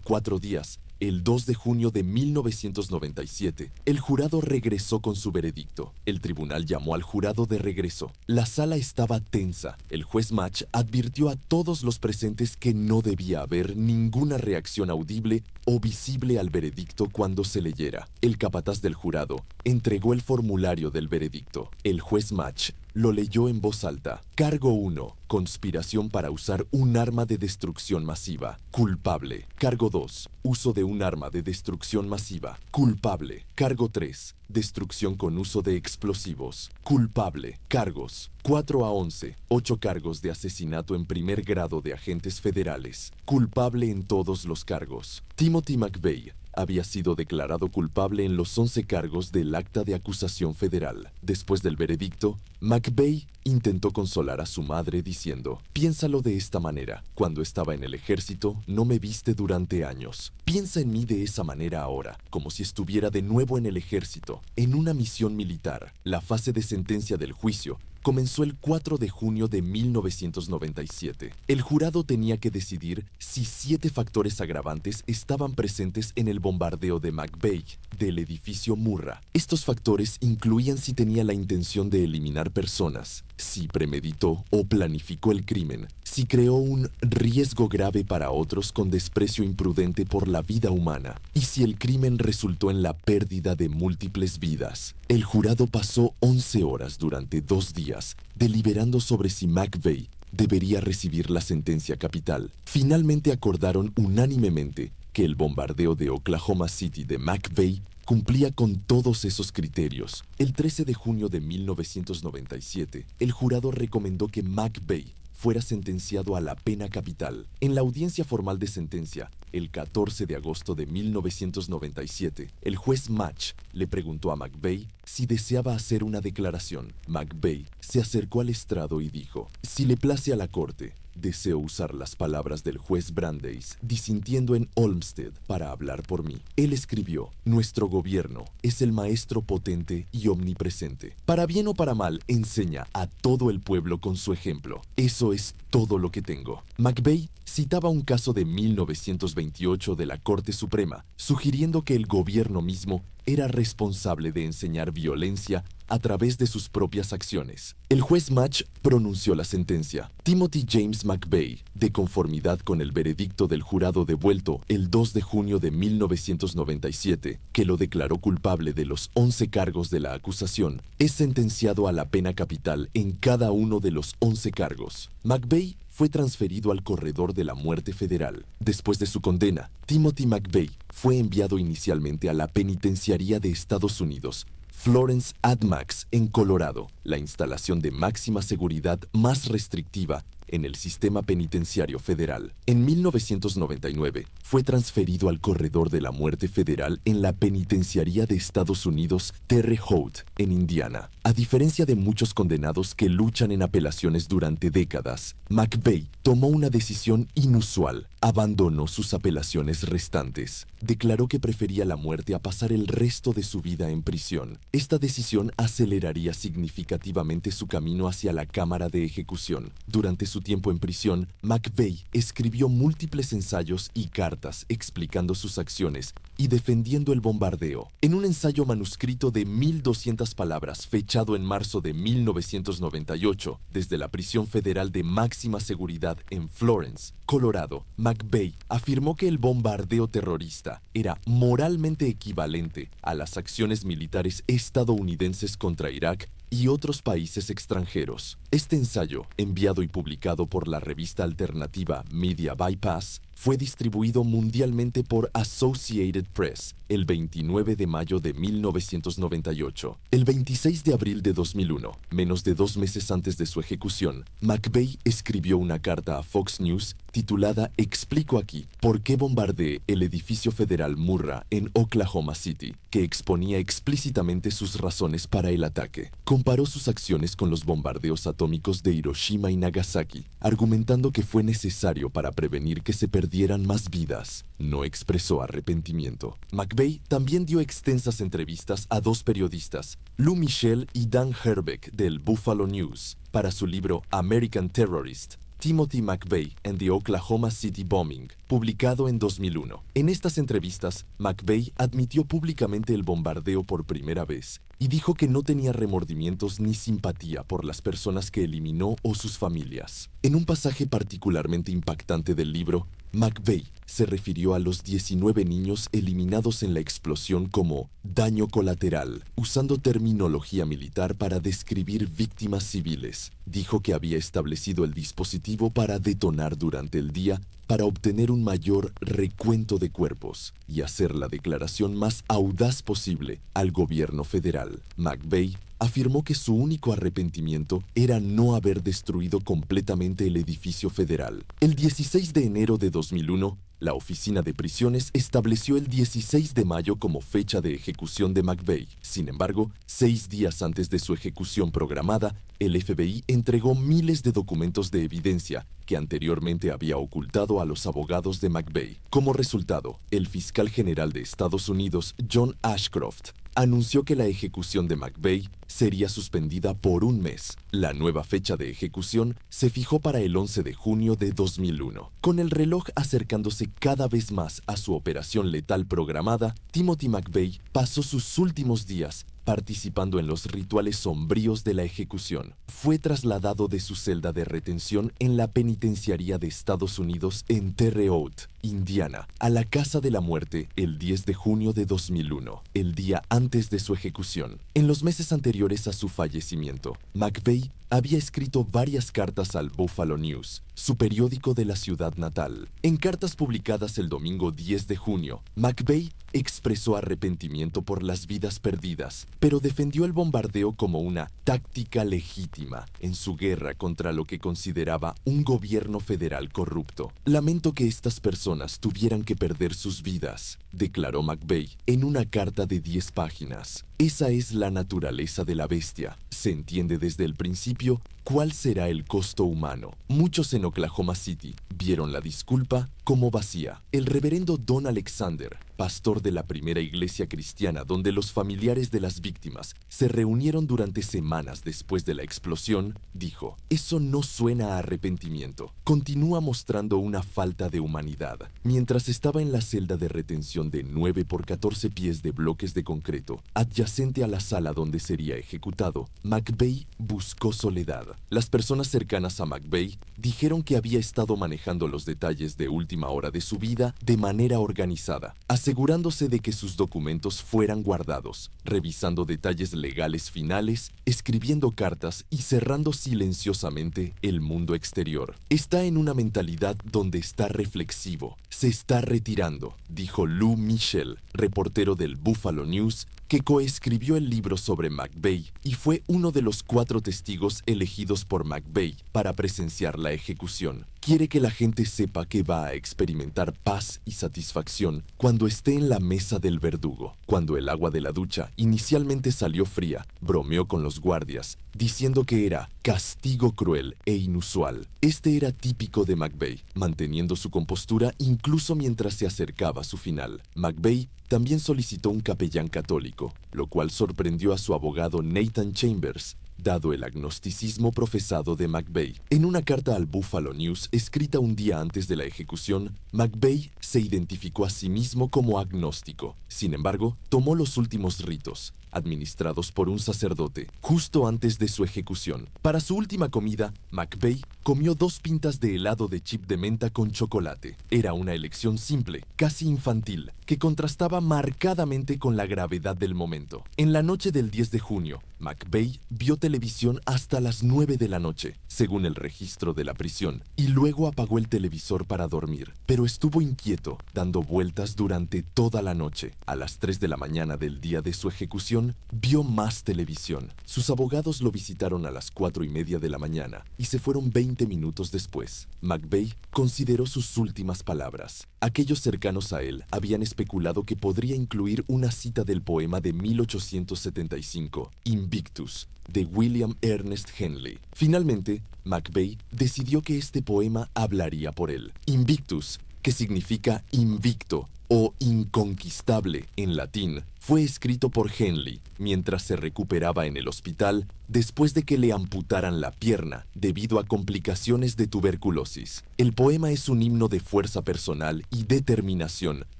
4 días, el 2 de junio de 1997, el jurado regresó con su veredicto. El tribunal llamó al jurado de regreso. La sala estaba tensa. El juez Matsch advirtió a todos los presentes que no debía haber ninguna reacción audible o visible al veredicto cuando se leyera. El capataz del jurado entregó el formulario del veredicto. El juez Matsch lo leyó en voz alta. Cargo 1. Conspiración para usar un arma de destrucción masiva. Culpable. Cargo 2. Uso de un arma de destrucción masiva. Culpable. Cargo 3. Destrucción con uso de explosivos. Culpable. Cargos 4 a 11. 8 cargos de asesinato en primer grado de agentes federales. Culpable en todos los cargos. Timothy McVeigh había sido declarado culpable en los 11 cargos del acta de acusación federal. Después del veredicto, McVeigh intentó consolar a su madre diciendo: «Piénsalo de esta manera. Cuando estaba en el ejército, no me viste durante años. Piensa en mí de esa manera ahora, como si estuviera de nuevo en el ejército, en una misión militar». La fase de sentencia del juicio comenzó el 4 de junio de 1997. El jurado tenía que decidir si 7 factores agravantes estaban presentes en el bombardeo de McVeigh del edificio Murrah. Estos factores incluían si tenía la intención de eliminar personas, si premeditó o planificó el crimen, si creó un riesgo grave para otros con desprecio imprudente por la vida humana, y si el crimen resultó en la pérdida de múltiples vidas. El jurado pasó 11 horas durante 2 días deliberando sobre si McVeigh debería recibir la sentencia capital. Finalmente acordaron unánimemente que el bombardeo de Oklahoma City de McVeigh cumplía con todos esos criterios. El 13 de junio de 1997, el jurado recomendó que McVeigh fuera sentenciado a la pena capital. En la audiencia formal de sentencia, el 14 de agosto de 1997, el juez Match le preguntó a McVeigh si deseaba hacer una declaración. McVeigh se acercó al estrado y dijo: «Si le place a la corte, deseo usar las palabras del juez Brandeis, disintiendo en Olmsted, para hablar por mí». Él escribió: «Nuestro gobierno es el maestro potente y omnipresente. Para bien o para mal, enseña a todo el pueblo con su ejemplo. Eso es todo lo que tengo». McVeigh citaba un caso de 1928 de la Corte Suprema, sugiriendo que el gobierno mismo era responsable de enseñar violencia a través de sus propias acciones. El juez Match pronunció la sentencia. Timothy James McVeigh, de conformidad con el veredicto del jurado devuelto el 2 de junio de 1997, que lo declaró culpable de los 11 cargos de la acusación, es sentenciado a la pena capital en cada uno de los 11 cargos. McVeigh fue transferido al corredor de la muerte federal. Después de su condena, Timothy McVeigh fue enviado inicialmente a la penitenciaría de Estados Unidos, Florence AdMax, en Colorado, la instalación de máxima seguridad más restrictiva en el sistema penitenciario federal. En 1999, fue transferido al corredor de la muerte federal en la penitenciaría de Estados Unidos, Terre Haute, en Indiana. A diferencia de muchos condenados que luchan en apelaciones durante décadas, McVeigh tomó una decisión inusual. Abandonó sus apelaciones restantes. Declaró que prefería la muerte a pasar el resto de su vida en prisión. Esta decisión aceleraría significativamente su camino hacia la cámara de ejecución. Durante su tiempo en prisión, McVeigh escribió múltiples ensayos y cartas explicando sus acciones y defendiendo el bombardeo. En un ensayo manuscrito de 1,200 palabras fechado en marzo de 1998 desde la prisión federal de máxima seguridad en Florence, Colorado, McVeigh afirmó que el bombardeo terrorista era moralmente equivalente a las acciones militares estadounidenses contra Irak y otros países extranjeros. Este ensayo, enviado y publicado por la revista alternativa Media Bypass, fue distribuido mundialmente por Associated Press el 29 de mayo de 1998. El 26 de abril de 2001, menos de 2 meses antes de su ejecución, McVeigh escribió una carta a Fox News titulada «Explico aquí por qué bombardeé el edificio federal Murrah en Oklahoma City», que exponía explícitamente sus razones para el ataque. Comparó sus acciones con los bombardeos atómicos de Hiroshima y Nagasaki, argumentando que fue necesario para prevenir que se perdieran más vidas. No expresó arrepentimiento. McVeigh también dio extensas entrevistas a 2 periodistas, Lou Michel y Dan Herbeck del Buffalo News, para su libro American Terrorist: Timothy McVeigh and the Oklahoma City Bombing, publicado en 2001. En estas entrevistas, McVeigh admitió públicamente el bombardeo por primera vez y dijo que no tenía remordimientos ni simpatía por las personas que eliminó o sus familias. En un pasaje particularmente impactante del libro, McVeigh se refirió a los 19 niños eliminados en la explosión como daño colateral, usando terminología militar para describir víctimas civiles. Dijo que había establecido el dispositivo para detonar durante el día para obtener un mayor recuento de cuerpos y hacer la declaración más audaz posible al gobierno federal. McVeigh afirmó que su único arrepentimiento era no haber destruido completamente el edificio federal. El 16 de enero de 2001, La oficina de prisiones estableció el 16 de mayo como fecha de ejecución de McVeigh. Sin embargo, 6 días antes de su ejecución programada, el FBI entregó miles de documentos de evidencia que anteriormente había ocultado a los abogados de McVeigh. Como resultado, el fiscal general de Estados Unidos, John Ashcroft, anunció que la ejecución de McVeigh sería suspendida por un mes. La nueva fecha de ejecución se fijó para el 11 de junio de 2001. Con el reloj acercándose cada vez más a su operación letal programada, Timothy McVeigh pasó sus últimos días participando en los rituales sombríos de la ejecución. Fue trasladado de su celda de retención en la penitenciaría de Estados Unidos en Terre Haute, Indiana, a la casa de la muerte el 10 de junio de 2001, el día antes de su ejecución. En los meses anteriores a su fallecimiento, McVeigh había escrito varias cartas al Buffalo News, su periódico de la ciudad natal. En cartas publicadas el domingo 10 de junio, McVeigh expresó arrepentimiento por las vidas perdidas, pero defendió el bombardeo como una táctica legítima en su guerra contra lo que consideraba un gobierno federal corrupto. Lamento que estas personas tuvieran que perder sus vidas, declaró McVeigh en una carta de 10 páginas. Esa es la naturaleza de la bestia. Se entiende desde el principio cuál será el costo humano. Muchos en Oklahoma City vieron la disculpa como vacía. El reverendo Don Alexander, pastor de la primera iglesia cristiana donde los familiares de las víctimas se reunieron durante semanas después de la explosión, dijo: "Eso no suena a arrepentimiento. Continúa mostrando una falta de humanidad". Mientras estaba en la celda de retención de 9 por 14 pies de bloques de concreto, adyacente a la sala donde sería ejecutado, McVeigh buscó soledad. Las personas cercanas a McVeigh dijeron que había estado manejando los detalles de última hora de su vida de manera organizada, asegurándose de que sus documentos fueran guardados, revisando detalles legales finales, escribiendo cartas y cerrando silenciosamente el mundo exterior. Está en una mentalidad donde está reflexivo. Se está retirando, dijo Lou Michel, reportero del Buffalo News, que coescribió el libro sobre McVeigh y fue uno de los 4 testigos elegidos por McVeigh para presenciar la ejecución. Quiere que la gente sepa que va a experimentar paz y satisfacción cuando esté en la mesa del verdugo. Cuando el agua de la ducha inicialmente salió fría, bromeó con los guardias, diciendo que era castigo cruel e inusual. Este era típico de McVeigh, manteniendo su compostura incluso mientras se acercaba a su final. McVeigh también solicitó un capellán católico, lo cual sorprendió a su abogado Nathan Chambers, dado el agnosticismo profesado de McVeigh. En una carta al Buffalo News escrita un día antes de la ejecución, McVeigh se identificó a sí mismo como agnóstico. Sin embargo, tomó los últimos ritos, administrados por un sacerdote, justo antes de su ejecución. Para su última comida, McVeigh comió 2 pintas de helado de chip de menta con chocolate. Era una elección simple, casi infantil, que contrastaba marcadamente con la gravedad del momento. En la noche del 10 de junio, McVeigh vio televisión hasta las 9 de la noche, según el registro de la prisión, y luego apagó el televisor para dormir, pero estuvo inquieto, dando vueltas durante toda la noche. A las 3 de la mañana del día de su ejecución, vio más televisión. Sus abogados lo visitaron a las 4:30 de la mañana y se fueron 20 minutos después. McVeigh consideró sus últimas palabras. Aquellos cercanos a él habían especulado que podría incluir una cita del poema de 1875, Invictus, de William Ernest Henley. Finalmente, McVeigh decidió que este poema hablaría por él. Invictus, que significa invicto o inconquistable en latín, fue escrito por Henley mientras se recuperaba en el hospital después de que le amputaran la pierna debido a complicaciones de tuberculosis. El poema es un himno de fuerza personal y determinación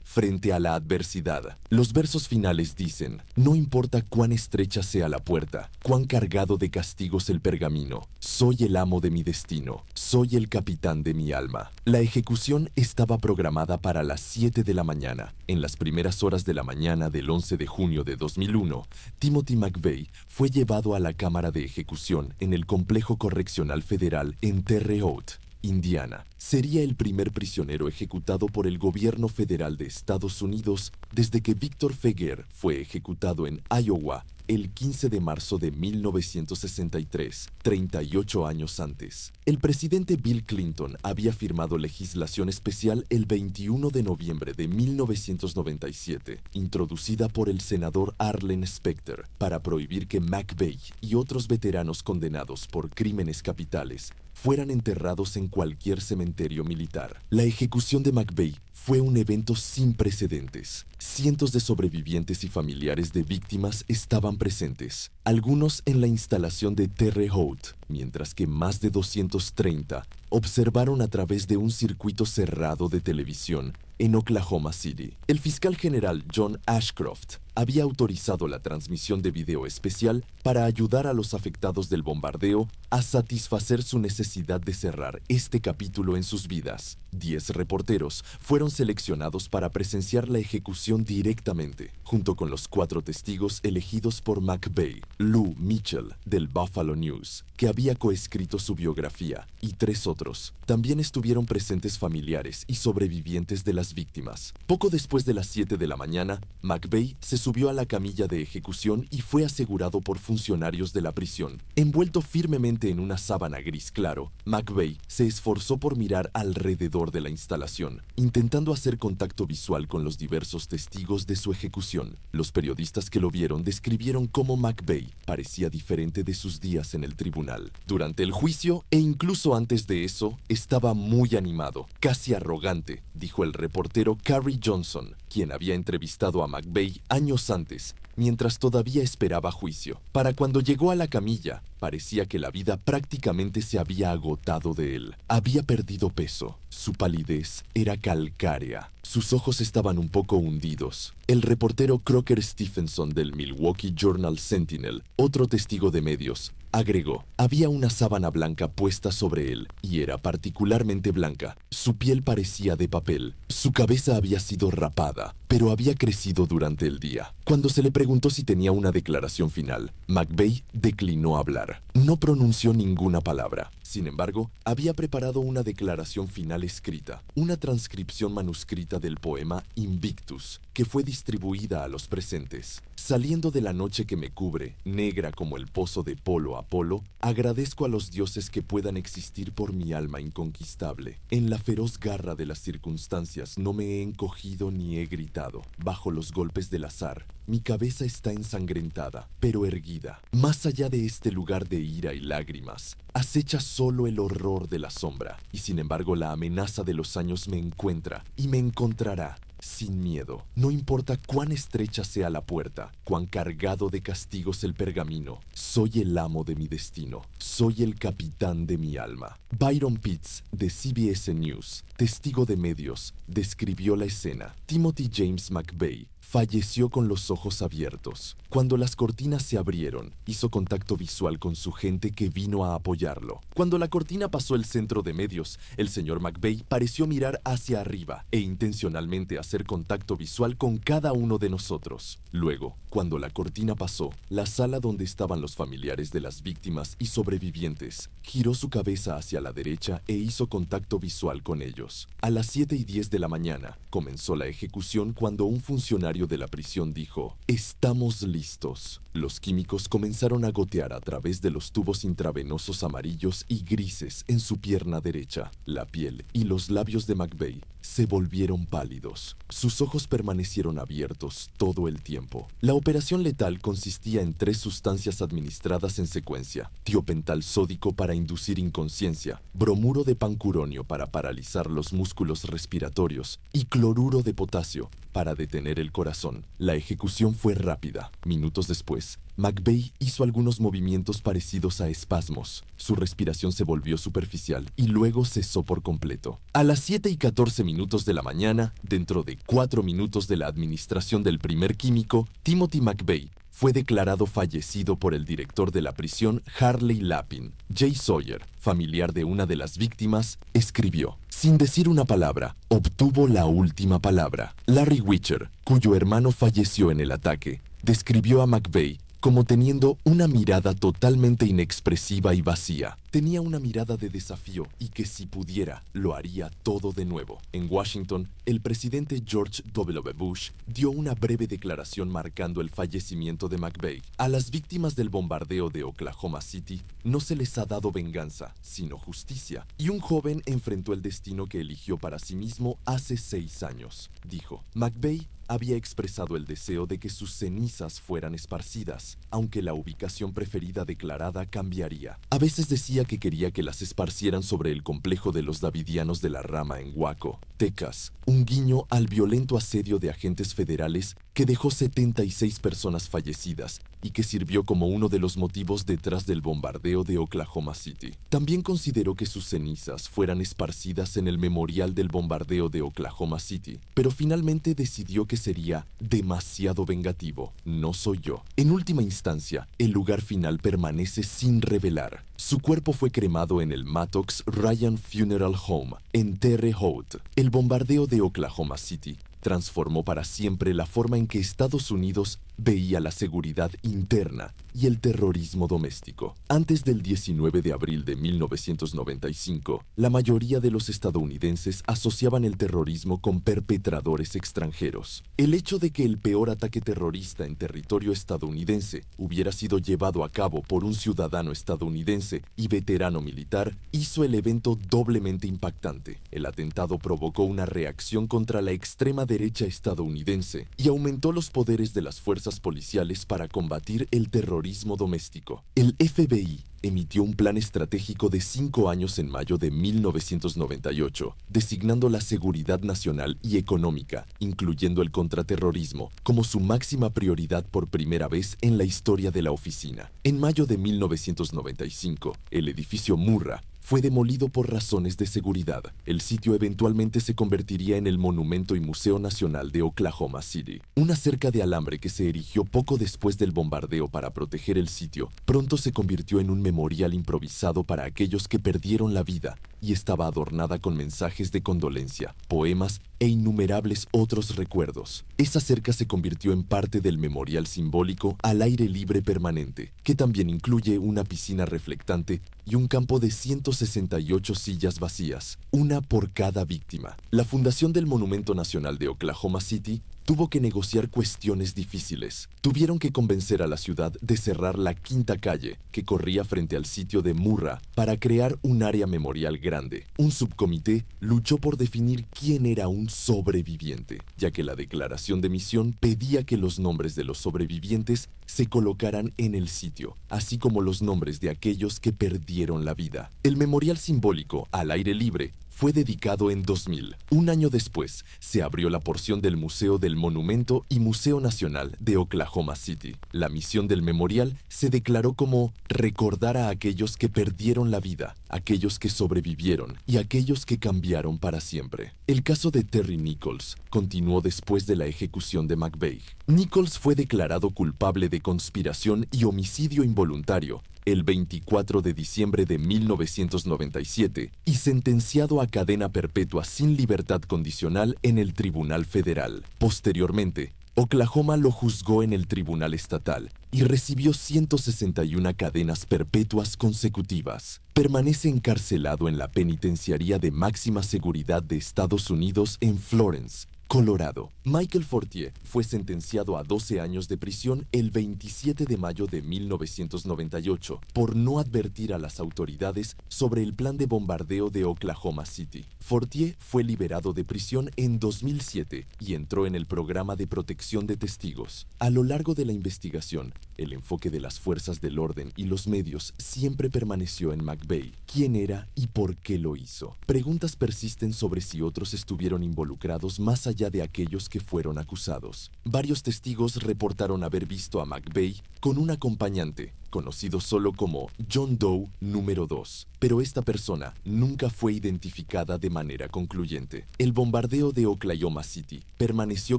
frente a la adversidad. Los versos finales dicen: "No importa cuán estrecha sea la puerta, cuán cargado de castigos el pergamino, soy el amo de mi destino, soy el capitán de mi alma". La ejecución estaba programada para las 7 de la mañana. En las primeras horas de la mañana del 11 de junio de 2001, Timothy McVeigh fue llevado a la cámara de ejecución en el Complejo Correccional Federal en Terre Haute, Indiana. Sería el primer prisionero ejecutado por el gobierno federal de Estados Unidos desde que Victor Feguer fue ejecutado en Iowa el 15 de marzo de 1963, 38 años antes. El presidente Bill Clinton había firmado legislación especial el 21 de noviembre de 1997, introducida por el senador Arlen Specter, para prohibir que McVeigh y otros veteranos condenados por crímenes capitales fueran enterrados en cualquier cementerio militar. La ejecución de McVeigh fue un evento sin precedentes. Cientos de sobrevivientes y familiares de víctimas estaban presentes, algunos en la instalación de Terre Haute, mientras que más de 230 observaron a través de un circuito cerrado de televisión en Oklahoma City. El fiscal general John Ashcroft había autorizado la transmisión de video especial para ayudar a los afectados del bombardeo a satisfacer su necesidad de cerrar este capítulo en sus vidas. 10 reporteros fueron seleccionados para presenciar la ejecución directamente, junto con los 4 testigos elegidos por McVeigh, Lou Mitchell, del Buffalo News, que había coescrito su biografía, y 3 otros. También estuvieron presentes familiares y sobrevivientes de las víctimas. Poco después de las 7 de la mañana, McVeigh se subió a la camilla de ejecución y fue asegurado por funcionarios de la prisión. Envuelto firmemente en una sábana gris claro, McVeigh se esforzó por mirar alrededor de la instalación, intentando hacer contacto visual con los diversos testigos de su ejecución. Los periodistas que lo vieron describieron cómo McVeigh parecía diferente de sus días en el tribunal. Durante el juicio, e incluso antes de eso, estaba muy animado, casi arrogante, dijo el reportero Carrie Johnson, quien había entrevistado a McVeigh años antes, mientras todavía esperaba juicio. Para cuando llegó a la camilla, parecía que la vida prácticamente se había agotado de él. Había perdido peso. Su palidez era calcárea. Sus ojos estaban un poco hundidos. El reportero Crocker Stephenson del Milwaukee Journal Sentinel, otro testigo de medios, agregó: había una sábana blanca puesta sobre él, y era particularmente blanca. Su piel parecía de papel. Su cabeza había sido rapada, pero había crecido durante el día. Cuando se le preguntó si tenía una declaración final, McVeigh declinó hablar. No pronunció ninguna palabra. Sin embargo, había preparado una declaración final escrita, una transcripción manuscrita del poema Invictus, que fue distribuida a los presentes. Saliendo de la noche que me cubre, negra como el pozo de Polo a Polo, agradezco a los dioses que puedan existir por mi alma inconquistable. En la feroz garra de las circunstancias no me he encogido ni he gritado. Bajo los golpes del azar, mi cabeza está ensangrentada, pero erguida. Más allá de este lugar de ira y lágrimas, acecha solo el horror de la sombra, y sin embargo la amenaza de los años me encuentra y me encontrará. Sin miedo, no importa cuán estrecha sea la puerta, cuán cargado de castigos el pergamino, soy el amo de mi destino, soy el capitán de mi alma. Byron Pitts, de CBS News, testigo de medios, describió la escena. Timothy James McVeigh falleció con los ojos abiertos. Cuando las cortinas se abrieron, hizo contacto visual con su gente que vino a apoyarlo. Cuando la cortina pasó el centro de medios, el señor McVeigh pareció mirar hacia arriba e intencionalmente hacer contacto visual con cada uno de nosotros. Luego, cuando la cortina pasó, la sala donde estaban los familiares de las víctimas y sobrevivientes giró su cabeza hacia la derecha e hizo contacto visual con ellos. A las 7:10 de la mañana, comenzó la ejecución cuando un funcionario de la prisión dijo: «Estamos listos». Los químicos comenzaron a gotear a través de los tubos intravenosos amarillos y grises en su pierna derecha. La piel y los labios de McVeigh se volvieron pálidos. Sus ojos permanecieron abiertos todo el tiempo. La operación letal consistía en 3 sustancias administradas en secuencia: tiopental sódico para inducir inconsciencia, bromuro de pancuronio para paralizar los músculos respiratorios y cloruro de potasio para detener el corazón. La ejecución fue rápida. Minutos después, McVeigh hizo algunos movimientos parecidos a espasmos. Su respiración se volvió superficial y luego cesó por completo. A las 7:14 de la mañana, dentro de 4 minutos de la administración del primer químico, Timothy McVeigh fue declarado fallecido por el director de la prisión, Harley Lapin. Jay Sawyer, familiar de una de las víctimas, escribió: «Sin decir una palabra, obtuvo la última palabra». Larry Witcher, cuyo hermano falleció en el ataque, describió a McVeigh como teniendo una mirada totalmente inexpresiva y vacía. Tenía una mirada de desafío y que si pudiera, lo haría todo de nuevo. En Washington, el presidente George W. Bush dio una breve declaración marcando el fallecimiento de McVeigh. A las víctimas del bombardeo de Oklahoma City no se les ha dado venganza, sino justicia. Y un joven enfrentó el destino que eligió para sí mismo hace 6 años, dijo. McVeigh había expresado el deseo de que sus cenizas fueran esparcidas, aunque la ubicación preferida declarada cambiaría. A veces decía que quería que las esparcieran sobre el complejo de los Davidianos de la Rama en Waco, Texas, un guiño al violento asedio de agentes federales que dejó 76 personas fallecidas y que sirvió como uno de los motivos detrás del bombardeo de Oklahoma City. También consideró que sus cenizas fueran esparcidas en el memorial del bombardeo de Oklahoma City, pero finalmente decidió que sería demasiado vengativo. No soy yo. En última instancia, el lugar final permanece sin revelar. Su cuerpo fue cremado en el Mattox Ryan Funeral Home, en Terre Haute. El bombardeo de Oklahoma City transformó para siempre la forma en que Estados Unidos veía la seguridad interna y el terrorismo doméstico. Antes del 19 de abril de 1995, la mayoría de los estadounidenses asociaban el terrorismo con perpetradores extranjeros. El hecho de que el peor ataque terrorista en territorio estadounidense hubiera sido llevado a cabo por un ciudadano estadounidense y veterano militar hizo el evento doblemente impactante. El atentado provocó una reacción contra la extrema derecha estadounidense y aumentó los poderes de las fuerzas policiales para combatir el terrorismo doméstico. El FBI emitió un plan estratégico de 5 años en mayo de 1998, designando la seguridad nacional y económica, incluyendo el contraterrorismo, como su máxima prioridad por primera vez en la historia de la oficina. En mayo de 1995, el edificio Murrah fue demolido por razones de seguridad. El sitio eventualmente se convertiría en el Monumento y Museo Nacional de Oklahoma City. Una cerca de alambre que se erigió poco después del bombardeo para proteger el sitio, pronto se convirtió en un memorial improvisado para aquellos que perdieron la vida y estaba adornada con mensajes de condolencia, poemas e innumerables otros recuerdos. Esa cerca se convirtió en parte del memorial simbólico al aire libre permanente, que también incluye una piscina reflectante y un campo de 168 sillas vacías, una por cada víctima. La fundación del Monumento Nacional de Oklahoma City tuvo que negociar cuestiones difíciles. Tuvieron que convencer a la ciudad de cerrar la quinta calle, que corría frente al sitio de Murrah, para crear un área memorial grande. Un subcomité luchó por definir quién era un sobreviviente, ya que la declaración de misión pedía que los nombres de los sobrevivientes se colocaran en el sitio, así como los nombres de aquellos que perdieron la vida. El memorial simbólico, al aire libre, fue dedicado en 2000. Un año después, se abrió la porción del Museo del Monumento y Museo Nacional de Oklahoma City. La misión del memorial se declaró como recordar a aquellos que perdieron la vida, aquellos que sobrevivieron y aquellos que cambiaron para siempre. El caso de Terry Nichols continuó después de la ejecución de McVeigh. Nichols fue declarado culpable de conspiración y homicidio involuntario el 24 de diciembre de 1997 y sentenciado a cadena perpetua sin libertad condicional en el Tribunal Federal. Posteriormente, Oklahoma lo juzgó en el Tribunal Estatal y recibió 161 cadenas perpetuas consecutivas. Permanece encarcelado en la penitenciaría de máxima seguridad de Estados Unidos en Florence, Colorado. Michael Fortier fue sentenciado a 12 años de prisión el 27 de mayo de 1998 por no advertir a las autoridades sobre el plan de bombardeo de Oklahoma City. Fortier fue liberado de prisión en 2007 y entró en el programa de protección de testigos. A lo largo de la investigación, el enfoque de las fuerzas del orden y los medios siempre permaneció en McVeigh. ¿Quién era y por qué lo hizo? Preguntas persisten sobre si otros estuvieron involucrados más allá de aquellos que fueron acusados. Varios testigos reportaron haber visto a McVeigh con un acompañante, conocido solo como John Doe número 2, pero esta persona nunca fue identificada de manera concluyente. El bombardeo de Oklahoma City permaneció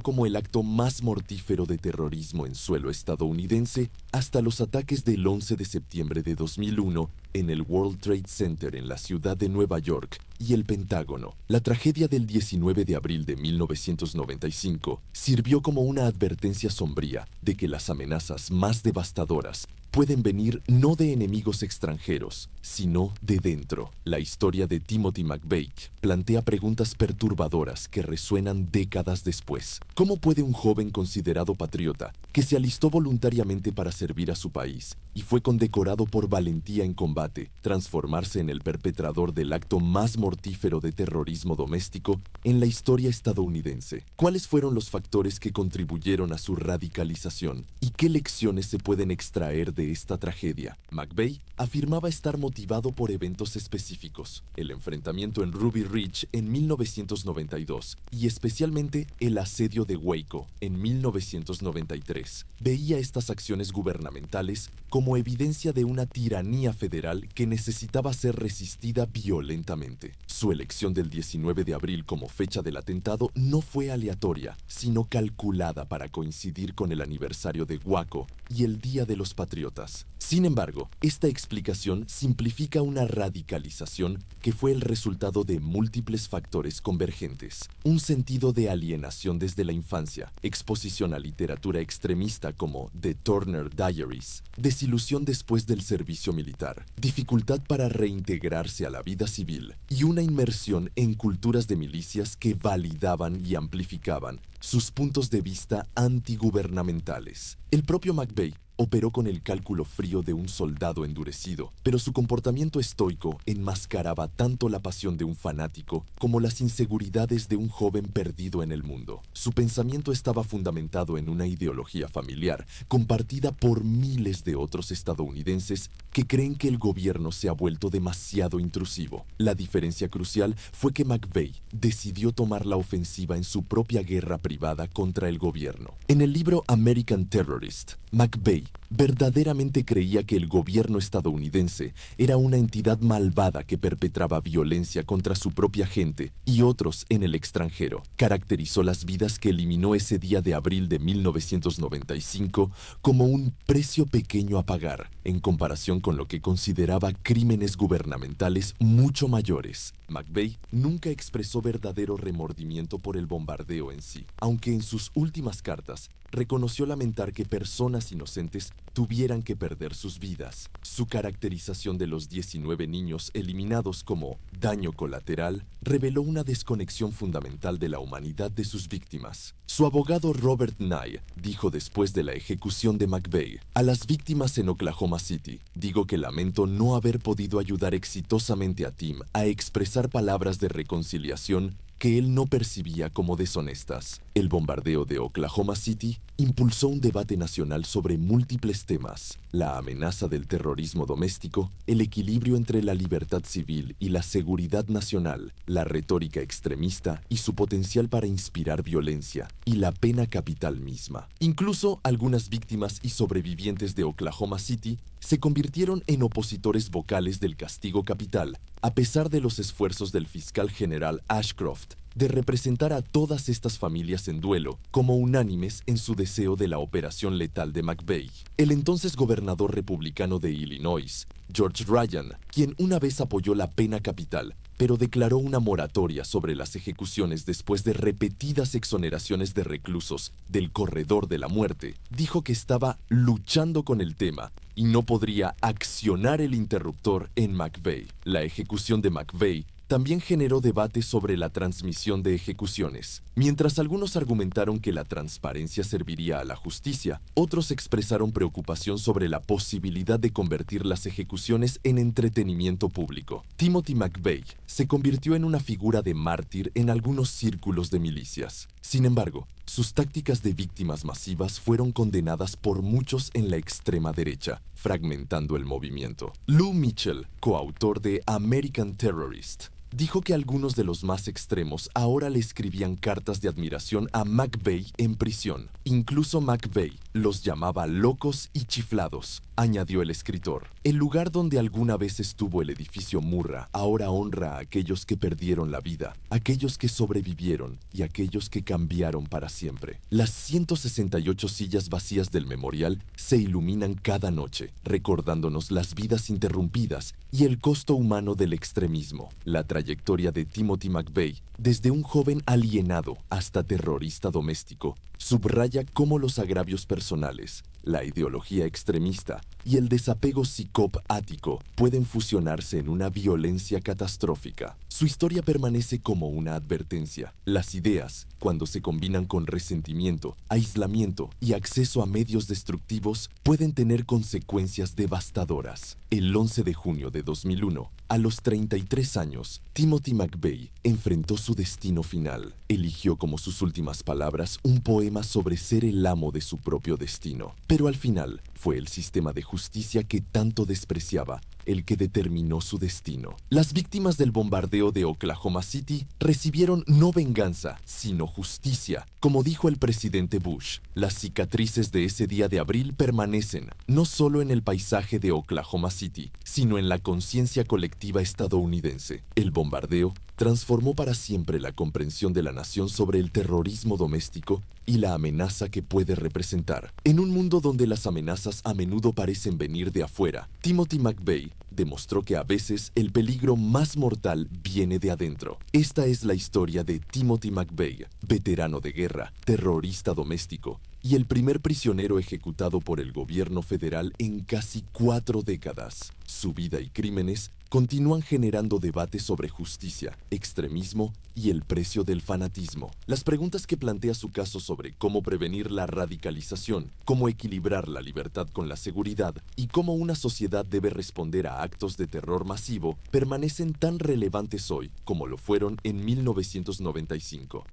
como el acto más mortífero de terrorismo en suelo estadounidense hasta los ataques del 11 de septiembre de 2001 en el World Trade Center en la ciudad de Nueva York y el Pentágono. La tragedia del 19 de abril de 1995 sirvió como una advertencia sombría de que las amenazas más devastadoras pueden venir no de enemigos extranjeros, sino de dentro. La historia de Timothy McVeigh plantea preguntas perturbadoras que resuenan décadas después. ¿Cómo puede un joven considerado patriota, que se alistó voluntariamente para servir a su país y fue condecorado por valentía en combate, transformarse en el perpetrador del acto más mortífero de terrorismo doméstico en la historia estadounidense? ¿Cuáles fueron los factores que contribuyeron a su radicalización? ¿Y qué lecciones se pueden extraer de esta tragedia? McVeigh afirmaba estar motivado por eventos específicos: el enfrentamiento en Ruby Ridge en 1992 y especialmente el asedio de Waco en 1993. Veía estas acciones gubernamentales como evidencia de una tiranía federal que necesitaba ser resistida violentamente. Su elección del 19 de abril como fecha del atentado no fue aleatoria, sino calculada para coincidir con el aniversario de Waco y el Día de los Patriotas. Sin embargo, esta explicación simplifica una radicalización que fue el resultado de múltiples factores convergentes: un sentido de alienación desde la infancia, exposición a literatura extremista como The Turner Diaries, desilusión después del servicio militar, dificultad para reintegrarse a la vida civil y una inmersión en culturas de milicias que validaban y amplificaban sus puntos de vista antigubernamentales. El propio McVeigh operó con el cálculo frío de un soldado endurecido, pero su comportamiento estoico enmascaraba tanto la pasión de un fanático como las inseguridades de un joven perdido en el mundo. Su pensamiento estaba fundamentado en una ideología familiar, compartida por miles de otros estadounidenses que creen que el gobierno se ha vuelto demasiado intrusivo. La diferencia crucial fue que McVeigh decidió tomar la ofensiva en su propia guerra privada contra el gobierno. En el libro American Terrorist, McVeigh verdaderamente creía que el gobierno estadounidense era una entidad malvada que perpetraba violencia contra su propia gente y otros en el extranjero. Caracterizó las vidas que eliminó ese día de abril de 1995 como un precio pequeño a pagar en comparación con lo que consideraba crímenes gubernamentales mucho mayores. McVeigh nunca expresó verdadero remordimiento por el bombardeo en sí, aunque en sus últimas cartas reconoció lamentar que personas inocentes tuvieran que perder sus vidas. Su caracterización de los 19 niños eliminados como daño colateral reveló una desconexión fundamental de la humanidad de sus víctimas. Su abogado Robert Nye dijo después de la ejecución de McVeigh: a las víctimas en Oklahoma City, digo que lamento no haber podido ayudar exitosamente a Tim a expresar palabras de reconciliación que él no percibía como deshonestas. El bombardeo de Oklahoma City impulsó un debate nacional sobre múltiples temas: la amenaza del terrorismo doméstico, el equilibrio entre la libertad civil y la seguridad nacional, la retórica extremista y su potencial para inspirar violencia, y la pena capital misma. Incluso algunas víctimas y sobrevivientes de Oklahoma City se convirtieron en opositores vocales del castigo capital, a pesar de los esfuerzos del fiscal general Ashcroft de representar a todas estas familias en duelo, como unánimes en su deseo de la operación letal de McVeigh. El entonces gobernador republicano de Illinois, George Ryan, quien una vez apoyó la pena capital, pero declaró una moratoria sobre las ejecuciones después de repetidas exoneraciones de reclusos del corredor de la muerte, dijo que estaba luchando con el tema y no podría accionar el interruptor en McVeigh. La ejecución de McVeigh también generó debate sobre la transmisión de ejecuciones. Mientras algunos argumentaron que la transparencia serviría a la justicia, otros expresaron preocupación sobre la posibilidad de convertir las ejecuciones en entretenimiento público. Timothy McVeigh se convirtió en una figura de mártir en algunos círculos de milicias. Sin embargo, sus tácticas de víctimas masivas fueron condenadas por muchos en la extrema derecha, fragmentando el movimiento. Lou Mitchell, coautor de American Terrorist, dijo que algunos de los más extremos ahora le escribían cartas de admiración a McVeigh en prisión. Incluso McVeigh los llamaba locos y chiflados, añadió el escritor. El lugar donde alguna vez estuvo el edificio Murrah ahora honra a aquellos que perdieron la vida, aquellos que sobrevivieron y aquellos que cambiaron para siempre. Las 168 sillas vacías del memorial se iluminan cada noche, recordándonos las vidas interrumpidas y el costo humano del extremismo. La trayectoria de Timothy McVeigh, desde un joven alienado hasta terrorista doméstico, subraya cómo los agravios personales, la ideología extremista y el desapego psicopático pueden fusionarse en una violencia catastrófica. Su historia permanece como una advertencia. Las ideas, cuando se combinan con resentimiento, aislamiento y acceso a medios destructivos, pueden tener consecuencias devastadoras. El 11 de junio de 2001, a los 33 años, Timothy McVeigh enfrentó su destino final. Eligió como sus últimas palabras un poema sobre ser el amo de su propio destino. Pero al final, fue el sistema de justicia que tanto despreciaba el que determinó su destino. Las víctimas del bombardeo de Oklahoma City recibieron no venganza, sino justicia. Como dijo el presidente Bush, las cicatrices de ese día de abril permanecen no solo en el paisaje de Oklahoma City, sino en la conciencia colectiva estadounidense. El bombardeo transformó para siempre la comprensión de la nación sobre el terrorismo doméstico y la amenaza que puede representar. En un mundo donde las amenazas a menudo parecen venir de afuera, Timothy McVeigh demostró que a veces el peligro más mortal viene de adentro. Esta es la historia de Timothy McVeigh, veterano de guerra, terrorista doméstico y el primer prisionero ejecutado por el gobierno federal en casi 4 décadas. Su vida y crímenes continúan generando debates sobre justicia, extremismo y el precio del fanatismo. Las preguntas que plantea su caso sobre cómo prevenir la radicalización, cómo equilibrar la libertad con la seguridad y cómo una sociedad debe responder a actos de terror masivo permanecen tan relevantes hoy como lo fueron en 1995.